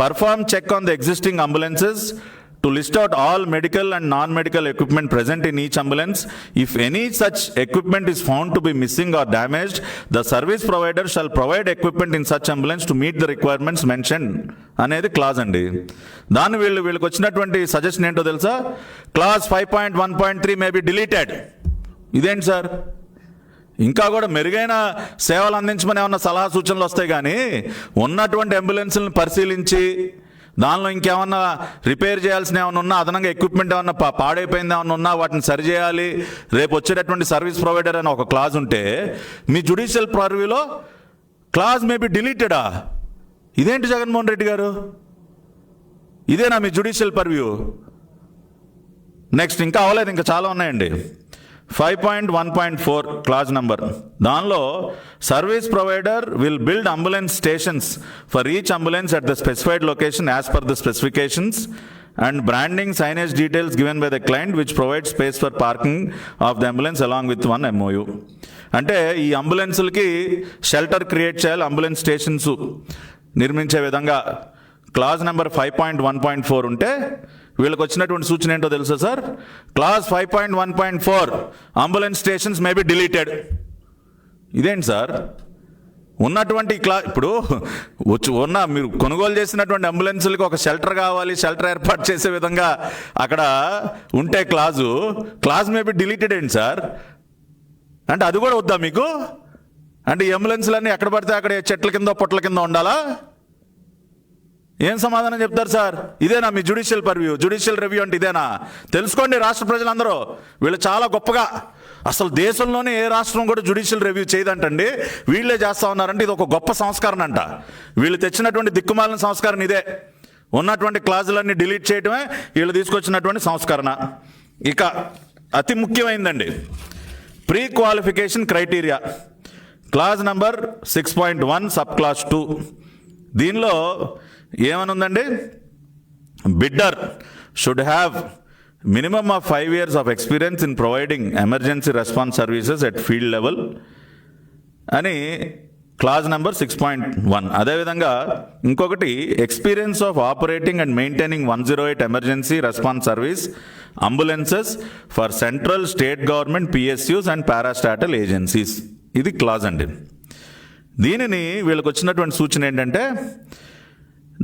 perform check on the existing ambulances to list out all medical and non-medical equipment present in each ambulance. If any such equipment is found to be missing or damaged, the service provider shall provide equipment in such ambulance to meet the requirements mentioned అనేది clause అండి. దాన్ని వీళ్ళకి వచ్చినటువంటి suggestion ఏంటో తెలుసా? Clause 5.1.3 may be deleted. ఇదేంటి sir? ఇంకా కూడా మెరుగైన సేవలు అందించమని ఏమన్నా సలహా సూచనలు వస్తాయి కానీ ఉన్నటువంటి అంబులెన్స్లను పరిశీలించి దానిలో ఇంకేమన్నా రిపేర్ చేయాల్సిన ఏమన్నా ఉన్నా, అదనంగా ఎక్విప్మెంట్ ఏమన్నా పాడైపోయింది ఏమన్నా ఉన్నా వాటిని సరిచేయాలి, రేపు వచ్చేటటువంటి సర్వీస్ ప్రొవైడర్ అని ఒక క్లాజ్ ఉంటే మీ జ్యుడిషియల్ పర్వ్యూలో క్లాజ్ మే బి డిలీటెడా? ఇదేంటి జగన్మోహన్ రెడ్డి గారు? ఇదేనా మీ జ్యుడిషియల్ పర్వ్యూ? నెక్స్ట్ ఇంకా అవ్వలేదు, ఇంకా చాలా ఉన్నాయండి. 5.1.4 క్లాజ్ నంబర్, దానిలో service provider will build ambulance stations for each ambulance at the specified location as per the specifications and branding signage details given by the client which provides space for parking of the ambulance along with one MOU. అంటే ఈ అంబులెన్సులకి shelter create చేయాలి, ambulance stations నిర్మించే విధంగా clause number 5.1.4 ఉంటే వీళ్ళకి వచ్చినటువంటి సూచన ఏంటో తెలుసా sir? Clause 5.1.4 ambulance stations may be deleted. ఇదేంటి సార్? ఉన్నటువంటి ఇప్పుడు మీరు కొనుగోలు చేసినటువంటి అంబులెన్సులకి ఒక షెల్టర్ కావాలి, షెల్టర్ ఏర్పాటు చేసే విధంగా అక్కడ ఉంటే క్లాజ్ మే బి డిలీటెడ్ ఏంటి సార్? అంటే అది కూడా వద్దా మీకు? అంటే ఈ అంబులెన్స్లన్నీ ఎక్కడ పడితే అక్కడ చెట్ల కింద పొట్ల కింద ఉండాలా? ఏం సమాధానం చెప్తారు సార్? ఇదేనా మీ జ్యుడిషియల్ పర్వ్యూ? జ్యుడిషియల్ రివ్యూ అంటే ఇదేనా? తెలుసుకోండి రాష్ట్ర ప్రజలందరూ, వీళ్ళు చాలా గొప్పగా, అసలు దేశంలోనే ఏ రాష్ట్రం కూడా జ్యుడిషియల్ రివ్యూ చేయదంటండి, వీళ్ళే చేస్తూ ఉన్నారంటే ఇది ఒక గొప్ప సంస్కరణ అంట. వీళ్ళు తెచ్చినటువంటి దిక్కుమాలిన సంస్కరణ ఇదే. ఉన్నటువంటి క్లాజులన్నీ డిలీట్ చేయడమే వీళ్ళు తీసుకొచ్చినటువంటి సంస్కరణ. ఇక అతి ముఖ్యమైందండి pre qualification criteria, clause number 6.1 sub clause 2. దీనిలో ఏమనుందండి? Bidder should have minimum of 5 years of experience in providing emergency response services at field level అని క్లాజ్ నెంబర్ 6.1. అదేవిధంగా ఇంకొకటి experience of operating and maintaining 108 emergency response service ambulances for central state government PSUs and parastatal agencies. ఇది clause అండి. దీనిని వీళ్ళకి వచ్చినటువంటి సూచన ఏంటంటే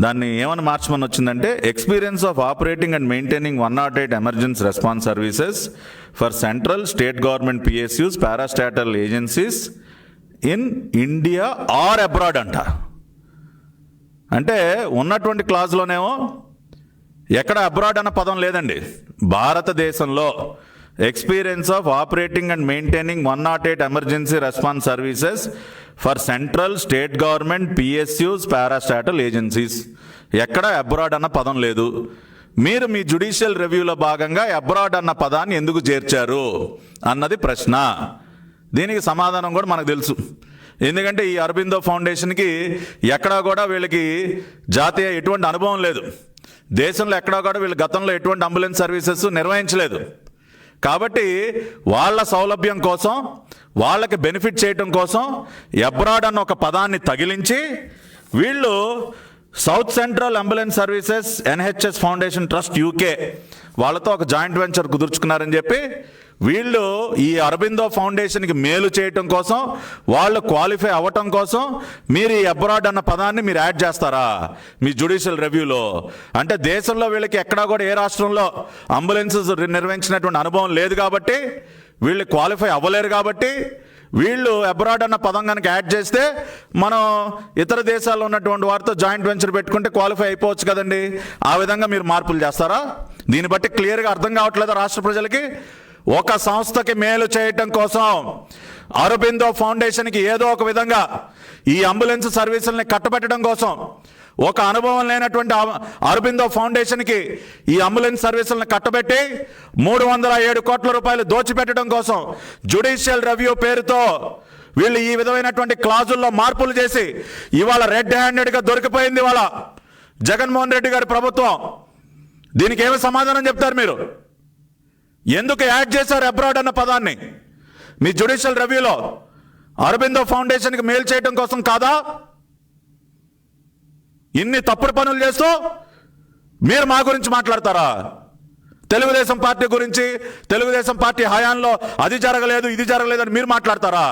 దాన్ని ఏమని మార్చమని వచ్చిందంటే experience of operating and maintaining 108 emergency response services for central state government PSUs parastatal agencies in India or abroad అంట. అంటే ఉన్నటువంటి క్లాజ్లోనేమో ఎక్కడ అబ్రాడ్ అన్న పదం లేదండి. భారతదేశంలో experience of operating and maintaining 108 emergency response services for central state government PSUs parastatal agencies, ఎక్కడ abroad అన్న పదం లేదు. మీరు మీ జ్యుడిషియల్ రివ్యూలో భాగంగా అబ్రాడ్ అన్న పదాన్ని ఎందుకు చేర్చారు అన్నది ప్రశ్న. దీనికి సమాధానం కూడా మనకు తెలుసు. ఎందుకంటే ఈ అరబిందో ఫౌండేషన్కి ఎక్కడా కూడా వీళ్ళకి జాతీయ ఎటువంటి అనుభవం లేదు. దేశంలో ఎక్కడా కూడా వీళ్ళు గతంలో ఎటువంటి అంబులెన్స్ సర్వీసెస్ నిర్వహించలేదు. కాబట్టి వాళ్ళ సౌలభ్యం కోసం, వాళ్ళకి బెనిఫిట్ చేయటం కోసం అబ్రాడ్ అన్న ఒక పదాన్ని తగిలించి వీళ్ళు south central ambulance services NHS foundation trust UK వాళ్ళతో ఒక జాయింట్ వెంచర్ కుదుర్చుకున్నారని చెప్పి వీళ్ళు ఈ అరబిందో ఫౌండేషన్కి మేలు చేయటం కోసం, వాళ్ళు క్వాలిఫై అవ్వటం కోసం మీరు ఈ అబ్రాడ్ అన్న పదాన్ని మీరు యాడ్ చేస్తారా మీ జ్యుడిషియల్ రివ్యూలో? అంటే దేశంలో వీళ్ళకి ఎక్కడా కూడా ఏ రాష్ట్రంలో అంబులెన్సెస్ నిర్వహించినటువంటి అనుభవం లేదు కాబట్టి, వీళ్ళు క్వాలిఫై అవ్వలేరు కాబట్టి వీళ్ళు అబ్రాడ్ అన్న పదం కనుక యాడ్ చేస్తే మనం ఇతర దేశాల్లో ఉన్నటువంటి వారితో జాయింట్ వెంచర్ పెట్టుకుంటే క్వాలిఫై అయిపోవచ్చు కదండి. ఆ విధంగా మీరు మార్పులు చేస్తారా? దీన్ని బట్టి క్లియర్గా అర్థం కావట్లేదా రాష్ట్ర ప్రజలకి? ఒక సంస్థకి మేలు చేయటం కోసం అరబిందో ఫౌండేషన్కి ఏదో ఒక విధంగా ఈ అంబులెన్స్ సర్వీసుల్ని కట్టబెట్టడం కోసం, ఒక అనుభవం లేనటువంటి అరబిందో ఫౌండేషన్కి ఈ అంబులెన్స్ సర్వీసులను కట్టబెట్టి 307 కోట్ల రూపాయలు దోచిపెట్టడం కోసం జ్యుడిషియల్ రివ్యూ పేరుతో వీళ్ళు ఈ విధమైనటువంటి క్లాజుల్లో మార్పులు చేసి ఇవాళ రెడ్ హ్యాండెడ్గా దొరికిపోయింది ఇవాళ జగన్మోహన్ రెడ్డి గారి ప్రభుత్వం. దీనికి ఏమి సమాధానం చెప్తారు మీరు? ఎందుకు యాడ్ చేశారు అబ్రాడ్ అన్న పదాన్ని మీ జ్యుడిషియల్ రివ్యూలో? అరబిందో ఫౌండేషన్కి మేలు చేయడం కోసం కాదా? ఇన్ని తప్పుడు పనులు చేస్తూ మీరు మా గురించి మాట్లాడతారా? తెలుగుదేశం పార్టీ గురించి, తెలుగుదేశం పార్టీ హయాంలో అది జరగలేదు ఇది జరగలేదు అని మీరు మాట్లాడతారా?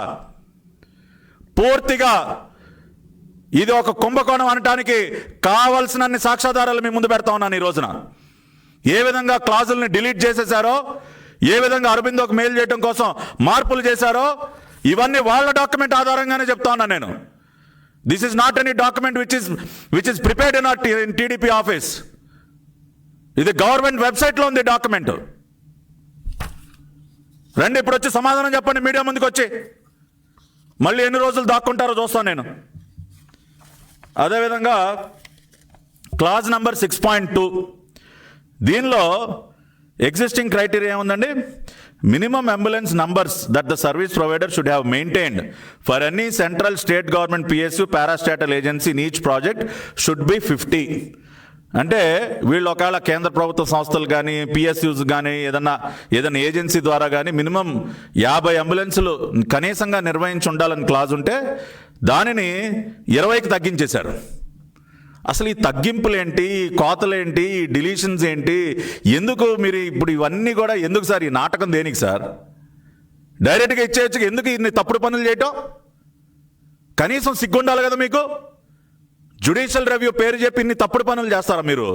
పూర్తిగా ఇది ఒక కుంభకోణం అనటానికి కావలసినన్ని సాక్ష్యాధారాలు మీ ముందు పెడతా ఉన్నాను ఈ రోజున. ఏ విధంగా క్లాజుల్ని డిలీట్ చేసేశారో, ఏ విధంగా అరబిందోకి మెయిల్ చేయడం కోసం మార్పులు చేశారో, ఇవన్నీ వాళ్ళ డాక్యుమెంట్ ఆధారంగానే చెప్తా ఉన్నాను నేను. This is not any document which is prepared in TDP office. ఇది గవర్నమెంట్ వెబ్సైట్లో ఉంది డాక్యుమెంట్. రండి ఇప్పుడు వచ్చి సమాధానం చెప్పండి మీడియా ముందుకు వచ్చి. మళ్ళీ ఎన్ని రోజులు దాక్కుంటారో చూస్తాను నేను. అదేవిధంగా క్లాజ్ నంబర్ 6.2 దీనిలో ఎగ్జిస్టింగ్ క్రైటీరియా ఏముందండి? Minimum ambulance numbers that the service provider should have maintained for any central state government PSU parastatal agency in each project should be 50. అంటే వీళ్ళు ఒకవేళ కేంద్ర ప్రభుత్వ సంస్థలు కానీ పిఎస్యూస్ కానీ ఏదైనా ఏజెన్సీ ద్వారా కానీ మినిమం 50 అంబులెన్సులు కనీసంగా నిర్వహించి ఉండాలని క్లాజ్ ఉంటే దానిని 20కి తగ్గించేశారు. అసలు ఈ తగ్గింపులేంటి, ఈ కోతలేంటి, ఈ డిలీషన్స్ ఏంటి, ఎందుకు మీరు ఇప్పుడు ఇవన్నీ కూడా ఎందుకు సార్? ఈ నాటకం దేనికి సార్? డైరెక్ట్గా ఇచ్చేయచ్చు, ఎందుకు ఇన్ని తప్పుడు పనులు చేయటం? కనీసం సిగ్గుండాలి కదా మీకు. జ్యుడిషియల్ రివ్యూ పేరు చెప్పి ఇన్ని తప్పుడు పనులు చేస్తారా మీరు?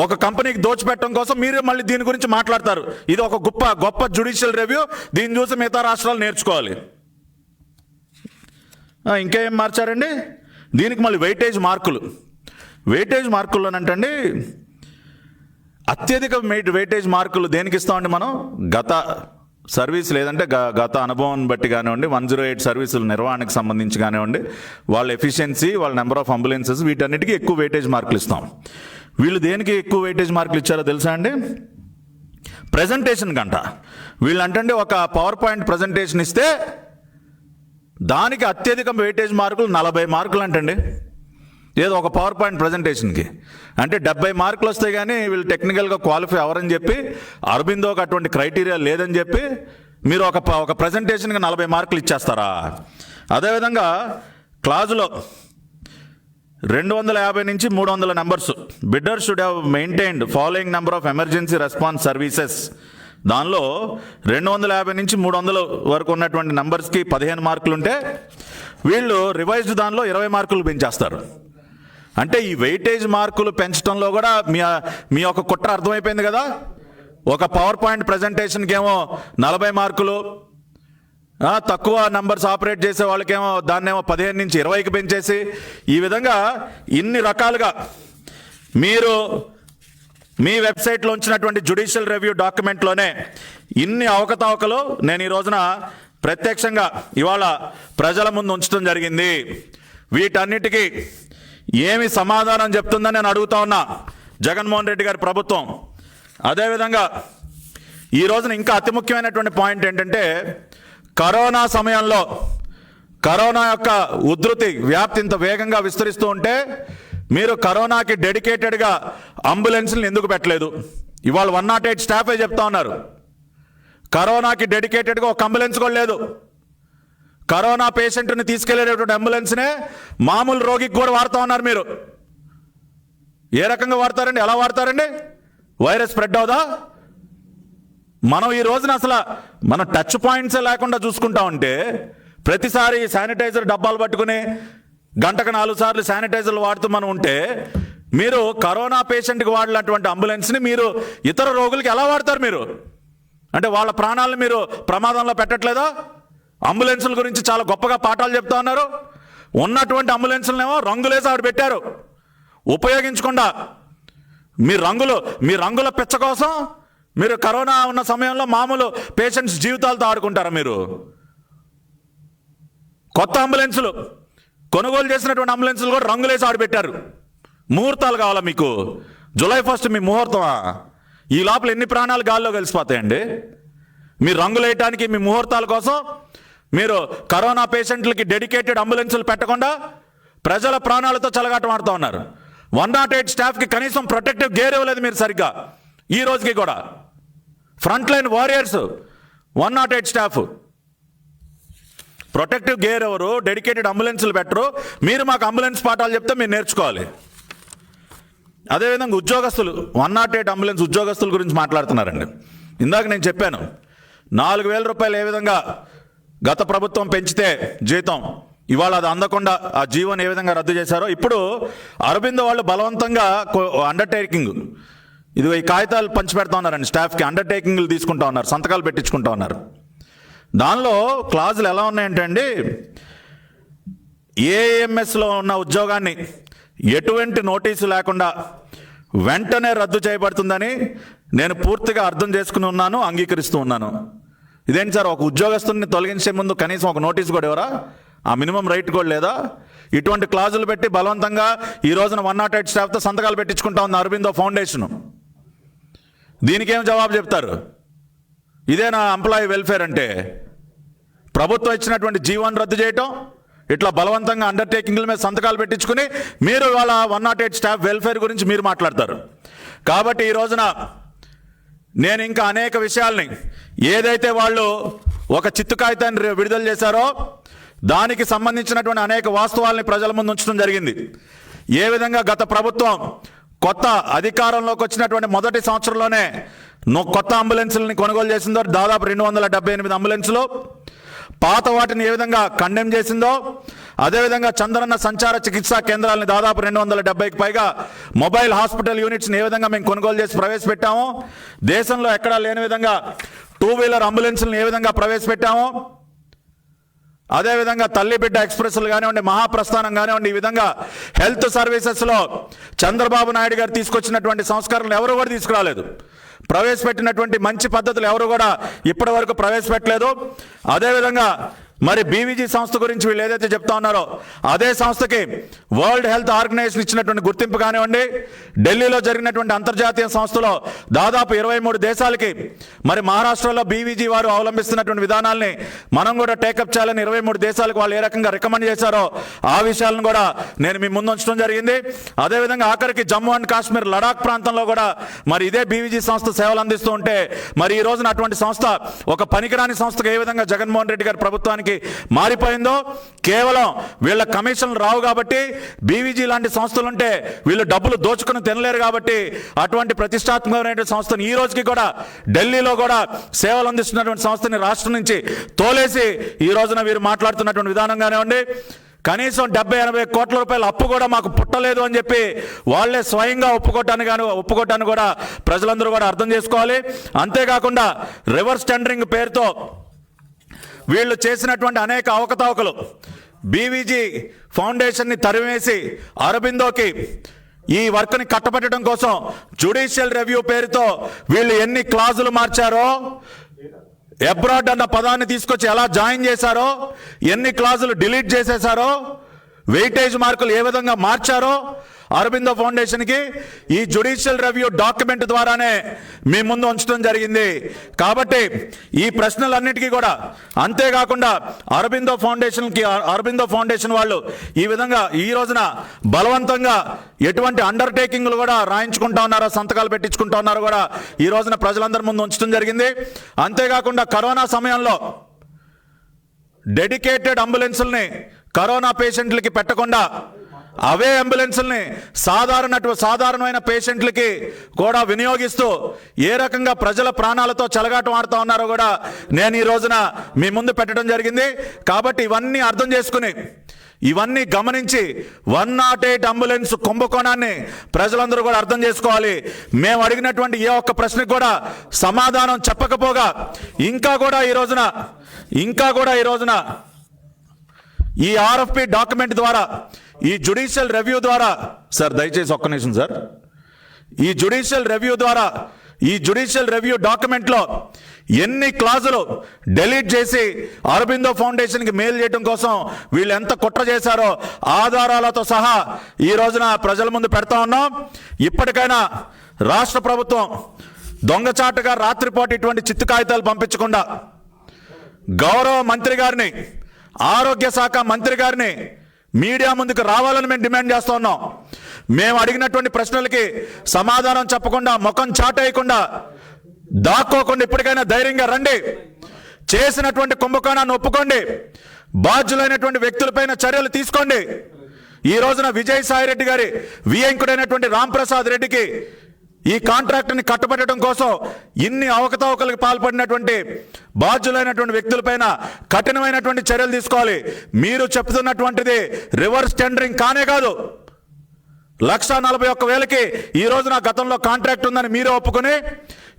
ఒక కంపెనీకి దోచిపెట్టడం కోసం మీరు మళ్ళీ దీని గురించి మాట్లాడతారు. ఇది ఒక గొప్ప జ్యుడిషియల్ రివ్యూ, దీన్ని చూసి మిగతా రాష్ట్రాలు నేర్చుకోవాలి. ఇంకేం మార్చారండి దీనికి? మళ్ళీ వెయిటేజ్ మార్కుల్లోనంటండి అత్యధిక వెయిటేజ్ మార్కులు దేనికి ఇస్తామండి మనం? గత సర్వీస్ లేదంటే గత అనుభవం బట్టి కానివ్వండి, 108 సర్వీసుల నిర్వహణకు సంబంధించి కానివ్వండి, వాళ్ళ ఎఫిషియన్సీ, వాళ్ళ నెంబర్ ఆఫ్ అంబులెన్సెస్, వీటన్నిటికీ ఎక్కువ వెయిటేజ్ మార్కులు ఇస్తాం. వీళ్ళు దేనికి ఎక్కువ వెయిటేజ్ మార్కులు ఇచ్చారో తెలుసా అండి? ప్రజెంటేషన్ గంట. వీళ్ళు అంటే ఒక పవర్ పాయింట్ ప్రజెంటేషన్ ఇస్తే దానికి అత్యధిక వెయిటేజ్ మార్కులు 40 మార్కులు అంటండి. ఏదో ఒక పవర్ పాయింట్ ప్రజెంటేషన్కి అంటే 70 మార్కులు వస్తాయి కానీ వీళ్ళు టెక్నికల్గా క్వాలిఫై అవ్వరని చెప్పి, అరబిందోకి అటువంటి క్రైటీరియా లేదని చెప్పి మీరు ఒక ప్రజెంటేషన్కి 40 మార్కులు ఇచ్చేస్తారా? అదేవిధంగా క్లాజులో 250 నుంచి 300 numbers, bidder should have maintained following number of emergency response services. దానిలో 250 నుంచి 300 వరకు ఉన్నటువంటి నెంబర్స్కి 15 మార్కులు ఉంటే వీళ్ళు రివైజ్డ్ దానిలో 20 మార్కులు పెంచేస్తారు. అంటే ఈ వెయిటేజ్ మార్కులు పెంచడంలో కూడా మీ యొక్క కుట్ర అర్థమైపోయింది కదా. ఒక పవర్ పాయింట్ ప్రజెంటేషన్కి ఏమో 40 మార్కులు, తక్కువ నంబర్స్ ఆపరేట్ చేసే వాళ్ళకేమో దాన్నేమో 15 నుంచి 20కి పెంచేసి, ఈ విధంగా ఇన్ని రకాలుగా మీరు మీ వెబ్సైట్లో ఉంచినటువంటి జ్యుడిషియల్ రివ్యూ డాక్యుమెంట్లోనే ఇన్ని అవకతవకలు నేను ఈ రోజున ప్రత్యక్షంగా ఇవాళ ప్రజల ముందు ఉంచడం జరిగింది. వీటన్నిటికీ ఏమి సమాధానం చెప్తుందని నేను అడుగుతా ఉన్నా జగన్మోహన్ రెడ్డి గారి ప్రభుత్వం. అదేవిధంగా ఈ రోజున ఇంకా అతి ముఖ్యమైనటువంటి పాయింట్ ఏంటంటే, కరోనా సమయంలో కరోనా యొక్క ఉధృతి వ్యాప్తి ఇంత వేగంగా విస్తరిస్తూ ఉంటే మీరు కరోనాకి డెడికేటెడ్గా అంబులెన్స్ని ఎందుకు పెట్టలేదు? ఇవాళ 108 స్టాఫే చెప్తా ఉన్నారు, కరోనాకి డెడికేటెడ్గా ఒక అంబులెన్స్ కూడా లేదు. కరోనా పేషెంట్ని తీసుకెళ్లేటటువంటి అంబులెన్స్నే మామూలు రోగికి కూడా వాడుతూ ఉన్నారు. మీరు ఏ రకంగా వాడతారండి? ఎలా వాడతారండి? వైరస్ స్ప్రెడ్ అవుదా? మనం ఈ రోజున అసలు మన టచ్ పాయింట్సే లేకుండా చూసుకుంటా ఉంటే, ప్రతిసారి శానిటైజర్ డబ్బాలు పట్టుకుని గంటకు 4 సార్లు శానిటైజర్లు వాడుతూ మనం ఉంటే, మీరు కరోనా పేషెంట్కి వాడినటువంటి అంబులెన్స్ని మీరు ఇతర రోగులకి ఎలా వాడతారు? మీరు అంటే వాళ్ళ ప్రాణాలను మీరు ప్రమాదంలో పెట్టట్లేదా? అంబులెన్సుల గురించి చాలా గొప్పగా పాఠాలు చెప్తా ఉన్నారు. ఉన్నటువంటి అంబులెన్సులనేమో రంగులేసి ఆవిడ పెట్టారు, ఉపయోగించకుండా. మీ రంగుల పిచ్చ కోసం మీరు కరోనా ఉన్న సమయంలో మామూలు పేషెంట్స్ జీవితాలతో ఆడుకుంటారా? మీరు కొత్త అంబులెన్సులు కొనుగోలు చేసినటువంటి అంబులెన్సులు కూడా రంగులేసి ఆడిపెట్టారు. ముహూర్తాలు కావాలా మీకు? జూలై 1 మీ ముహూర్తమా? ఈ లోపల ఎన్ని ప్రాణాలు గాల్లో కలిసిపోతాయండి? మీ రంగులు వేయటానికి, మీ ముహూర్తాల కోసం మీరు కరోనా పేషెంట్లకి డెడికేటెడ్ అంబులెన్సులు పెట్టకుండా ప్రజల ప్రాణాలతో చెలగాటం ఆడుతూ ఉన్నారు. 108 స్టాఫ్కి కనీసం ప్రొటెక్టివ్ గేర్ ఇవ్వలేదు మీరు సరిగ్గా. ఈ రోజుకి కూడా front line warriors 108 staff protective gear ఎవరు, డెడికేటెడ్ అంబులెన్సులు పెట్టరు. మీరు మాకు అంబులెన్స్ పాఠాలు చెప్తే మీరు నేర్చుకోవాలి. అదేవిధంగా ఉద్యోగస్తులు 108 అంబులెన్స్ ఉద్యోగస్తుల గురించి మాట్లాడుతున్నారండి. ఇందాక నేను చెప్పాను, 4,000 రూపాయలు ఏ విధంగా గత ప్రభుత్వం పెంచితే జీతం, ఇవాళ అది అందకుండా ఆ జీవోని ఏ విధంగా రద్దు చేశారో, ఇప్పుడు అరబిందో వాళ్ళు బలవంతంగా అండర్టేకింగ్, ఇది ఈ కాగితాలు పంచిపెడతా ఉన్నారండి స్టాఫ్కి, అండర్టేకింగ్లు తీసుకుంటా ఉన్నారు, సంతకాలు పెట్టించుకుంటా ఉన్నారు. దానిలో క్లాజులు ఎలా ఉన్నాయంటే అండి, ఏఎంఎస్లో ఉన్న ఉద్యోగాన్ని ఎటువంటి నోటీసు లేకుండా వెంటనే రద్దు చేయబడుతుందని నేను పూర్తిగా అర్థం చేసుకుని ఉన్నాను, అంగీకరిస్తూ ఉన్నాను. ఇదేంటి సార్, ఒక ఉద్యోగస్తుని తొలగించే ముందు కనీసం ఒక నోటీస్ కూడా ఎవరా? ఆ మినిమం రైట్ కూడా లేదా? ఇటువంటి క్లాజులు పెట్టి బలవంతంగా ఈ రోజున 108 స్టాఫ్తో సంతకాలు పెట్టించుకుంటా ఉంది అరబిందో ఫౌండేషన్. దీనికేం జవాబు చెప్తారు? ఇదేనా ఎంప్లాయీ వెల్ఫేర్ అంటే? ప్రభుత్వం ఇచ్చినటువంటి జీవోని రద్దు చేయటం, ఇట్లా బలవంతంగా అండర్టేకింగ్ల మీద సంతకాలు పెట్టించుకుని మీరు వాళ్ళ 108 స్టాఫ్ వెల్ఫేర్ గురించి మీరు మాట్లాడతారు. కాబట్టి ఈ రోజున నేను ఇంకా అనేక విషయాల్ని ఏదైతే వాళ్ళు ఒక చిత్తు కాగితాన్ని విడుదల చేశారో దానికి సంబంధించినటువంటి అనేక వాస్తవాల్ని ప్రజల ముందు ఉంచడం జరిగింది. ఏ విధంగా గత ప్రభుత్వం కొత్త అధికారంలోకి వచ్చినటువంటి మొదటి సంవత్సరంలోనే కొత్త అంబులెన్సులని కొనుగోలు చేసిందో, దాదాపు 278 అంబులెన్సులు, పాత వాటిని ఏ విధంగా కండెమ్ చేసిందో, అదేవిధంగా చంద్రన్న సంచార చికిత్సా కేంద్రాలని దాదాపు 270కి పైగా మొబైల్ హాస్పిటల్ యూనిట్స్ని ఏ విధంగా మేము కొనుగోలు చేసి ప్రవేశపెట్టామో, దేశంలో ఎక్కడా లేని విధంగా 2 వీలర్ అంబులెన్సులను ఏ విధంగా ప్రవేశపెట్టామో, అదేవిధంగా తల్లి బిడ్డ ఎక్స్ప్రెస్లు కానివ్వండి, మహాప్రస్థానం కానివ్వండి, ఈ విధంగా హెల్త్ సర్వీసెస్లో చంద్రబాబు నాయుడు గారు తీసుకొచ్చినటువంటి సంస్కరణలు ఎవరు కూడా తీసుకురాలేదు. ప్రవేశపెట్టినటువంటి మంచి పద్ధతులు ఎవరు కూడా ఇప్పటి వరకు ప్రవేశపెట్టలేదు. అదేవిధంగా మరి బీవీజీ సంస్థ గురించి వీళ్ళు ఏదైతే చెప్తా ఉన్నారో అదే సంస్థకి వరల్డ్ హెల్త్ ఆర్గనైజేషన్ ఇచ్చినటువంటి గుర్తింపు కానివ్వండి, ఢిల్లీలో జరిగినటువంటి అంతర్జాతీయ సంస్థలో దాదాపు 23 దేశాలకి మరి మహారాష్ట్రలో బీవీజీ వారు అవలంబిస్తున్నటువంటి విధానాల్ని మనం కూడా టేకప్ చేయాలని 23 దేశాలకు వాళ్ళు ఏ రకంగా రికమెండ్ చేశారో ఆ విషయాలను కూడా నేను మీ ముందు ఉంచడం జరిగింది. అదేవిధంగా ఆఖరికి జమ్మూ అండ్ కాశ్మీర్ లడాక్ ప్రాంతంలో కూడా మరి ఇదే బీవీజీ సంస్థ సేవలు అందిస్తూ ఉంటే మరి ఈ రోజున అటువంటి సంస్థ ఒక పనికిరాని సంస్థకు ఏ విధంగా జగన్మోహన్ రెడ్డి గారి ప్రభుత్వానికి మారిపోయిందో, కేవలం వీళ్ళ కమిషన్లు రావు కాబట్టి, బీవీజీ లాంటి సంస్థలు ఉంటే వీళ్ళు డబ్బులు దోచుకుని తినలేరు కాబట్టి అటువంటి ప్రతిష్టాత్మకమైన సంస్థను ఈ రోజుకి కూడా ఢిల్లీలో కూడా సేవలు అందిస్తున్నటువంటి సంస్థని రాష్ట్రం నుంచి తోలేసి ఈ రోజున వీరు మాట్లాడుతున్నటువంటి విధానం కానివ్వండి, కనీసం 70-80 కోట్ల రూపాయల అప్పు కూడా మాకు పుట్టలేదు అని చెప్పి వాళ్ళే స్వయంగా ఒప్పుకోవటాన్ని కూడా ప్రజలందరూ కూడా అర్థం చేసుకోవాలి. అంతేకాకుండా రివర్స్ టెండరింగ్ పేరుతో వీళ్ళు చేసినటువంటి అనేక అవకతవకలు, బీవీజీ ఫౌండేషన్ని తరివేసి అరబిందోకి ఈ వర్క్ని కట్టబెట్టడం కోసం జ్యుడిషియల్ రివ్యూ పేరుతో వీళ్ళు ఎన్ని క్లాజులు మార్చారో, అబ్రాడ్ అన్న పదాన్ని తీసుకొచ్చి ఎలా జాయిన్ చేశారో, ఎన్ని క్లాజులు డిలీట్ చేసేశారో, వెయిటేజ్ మార్కులు ఏ విధంగా మార్చారో అరబిందో ఫౌండేషన్కి ఈ జ్యుడిషియల్ రివ్యూ డాక్యుమెంట్ ద్వారానే మీ ముందు ఉంచడం జరిగింది. కాబట్టి ఈ ప్రశ్నలన్నిటికీ కూడా, అంతేకాకుండా అరబిందో ఫౌండేషన్ వాళ్ళు ఈ విధంగా ఈ రోజున బలవంతంగా ఎటువంటి అండర్టేకింగ్లు కూడా రాయించుకుంటా ఉన్నారో, సంతకాలు పెట్టించుకుంటా ఉన్నారో కూడా ఈ రోజున ప్రజలందరి ముందు ఉంచడం జరిగింది. అంతేకాకుండా కరోనా సమయంలో డెడికేటెడ్ అంబులెన్సుల్ని కరోనా పేషెంట్లకి పెట్టకుండా అవే అంబులెన్సుల్ని సాధారణమైన పేషెంట్లకి కూడా వినియోగిస్తూ ఏ రకంగా ప్రజల ప్రాణాలతో చెలగాటం ఆడుతూ ఉన్నారో కూడా నేను ఈ రోజున మీ ముందు పెట్టడం జరిగింది. కాబట్టి ఇవన్నీ అర్థం చేసుకుని, ఇవన్నీ గమనించి 108 అంబులెన్స్ కుంభకోణాన్ని ప్రజలందరూ కూడా అర్థం చేసుకోవాలి. మేము అడిగినటువంటి ఏ ఒక్క ప్రశ్నకు కూడా సమాధానం చెప్పకపోగా ఇంకా కూడా ఈ రోజున ఈ ఆర్ఎఫ్పి డాక్యుమెంట్ ద్వారా, ఈ జ్యుడిషియల్ రివ్యూ ద్వారా, సార్ దయచేసి ఒక్క నిమిషం సార్, ఈ జ్యుడిషియల్ రివ్యూ డాక్యుమెంట్లో ఎన్ని క్లాజులు డిలీట్ చేసి అరబిందో ఫౌండేషన్కి మెయిల్ చేయడం కోసం వీళ్ళు ఎంత కుట్ర చేశారో ఆధారాలతో సహా ఈ రోజున ప్రజల ముందు పెడతా ఉన్నాం. ఇప్పటికైనా రాష్ట్ర ప్రభుత్వం దొంగచాటుగా రాత్రిపాటు ఇటువంటి చిత్తు కాగితాలు పంపించకుండా గౌరవ మంత్రి గారిని, ఆరోగ్య శాఖ మంత్రి గారిని మీడియా ముందుకు రావాలని మేము డిమాండ్ చేస్తూ ఉన్నాం. మేము అడిగినటువంటి ప్రశ్నలకి సమాధానం చెప్పకుండా, ముఖం చాటేయకుండా, దాక్కోకుండా ఇప్పటికైనా ధైర్యంగా రండి. చేసినటువంటి కుంభకోణాన్ని ఒప్పుకోండి. బాధ్యులైనటువంటి వ్యక్తులపైన చర్యలు తీసుకోండి. ఈ రోజున విజయసాయి రెడ్డి గారి వియంకుడైనటువంటి రాంప్రసాద్ రెడ్డికి ఈ కాంట్రాక్ట్ని కట్టబెట్టడం కోసం ఇన్ని అవకతవకలకు పాల్పడినటువంటి బాధ్యులైనటువంటి వ్యక్తులపైన కఠినమైనటువంటి చర్యలు తీసుకోవాలి. మీరు చెప్తున్నటువంటిది రివర్స్ టెండరింగ్ కానే కాదు. 1,41,000కి ఈ రోజున గతంలో కాంట్రాక్ట్ ఉందని మీరు ఒప్పుకొని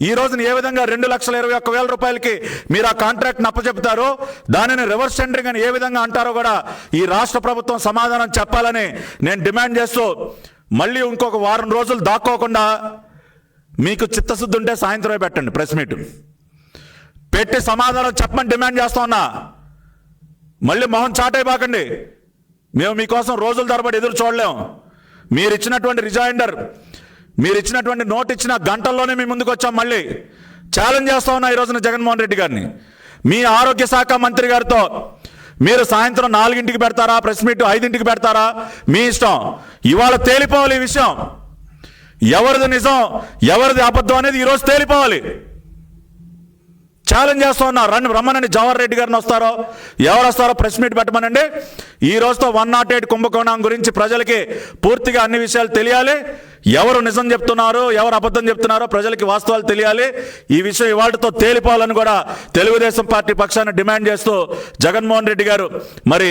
ఈ రోజున ఏ విధంగా 2,21,000 రూపాయలకి మీరు ఆ కాంట్రాక్ట్ని అప్పచెప్తారో, దానిని రివర్స్ టెండరింగ్ అని ఏ విధంగా అంటారో కూడా ఈ రాష్ట్ర ప్రభుత్వం సమాధానం చెప్పాలని నేను డిమాండ్ చేస్తూ, మళ్ళీ ఇంకొక వారం రోజులు దాక్కోకుండా మీకు చిత్తశుద్ధి ఉంటే సాయంత్రమే పెట్టండి ప్రెస్ మీట్ పెట్టి సమాధానం చెప్పమని డిమాండ్ చేస్తా ఉన్నా. మళ్ళీ మొహం చాటైపోకండి. మేము మీకోసం రోజుల తరబడి ఎదురు చూడలేం. మీరు ఇచ్చినటువంటి రిజైండర్, మీరు ఇచ్చినటువంటి నోట్ ఇచ్చిన గంటల్లోనే మీ ముందుకు వచ్చాం. మళ్ళీ ఛాలెంజ్ చేస్తా ఉన్నా ఈ రోజున జగన్మోహన్ రెడ్డి గారిని, మీ ఆరోగ్య శాఖ మంత్రి గారితో మీరు సాయంత్రం 4ంటికి పెడతారా ప్రెస్ మీట్, 5ంటికి పెడతారా, మీ ఇష్టం. ఇవాళ తేలిపోవాలి ఈ విషయం. ఎవరిది నిజం ఎవరిది అబద్ధం అనేది ఈరోజు తేలిపోవాలి. ఛాలెంజ్ చేస్తూ ఉన్నారు, రమ్మనండి జవహర్ రెడ్డి గారిని, వస్తారో ఎవరు వస్తారో ప్రెస్ మీట్ పెట్టమనండి. ఈ రోజుతో 108 కుంభకోణం గురించి ప్రజలకి పూర్తిగా అన్ని విషయాలు తెలియాలి. ఎవరు నిజం చెప్తున్నారో ఎవరు అబద్ధం చెప్తున్నారో ప్రజలకి వాస్తవాలు తెలియాలి. ఈ విషయం ఇవాళతో తేలిపోవాలని కూడా తెలుగుదేశం పార్టీ పక్షాన్ని డిమాండ్ చేస్తూ జగన్మోహన్ రెడ్డి గారు మరి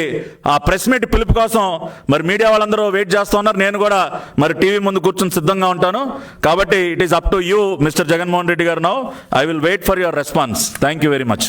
ఆ ప్రెస్ మీట్ పిలుపు కోసం మరి మీడియా వాళ్ళందరూ వెయిట్ చేస్తూ ఉన్నారు. నేను కూడా మరి టీవీ ముందు కూర్చొని సిద్ధంగా ఉంటాను. కాబట్టి it is up to you mister Jaganmohan Reddy garu. Now I will wait for your response. Thank you very much.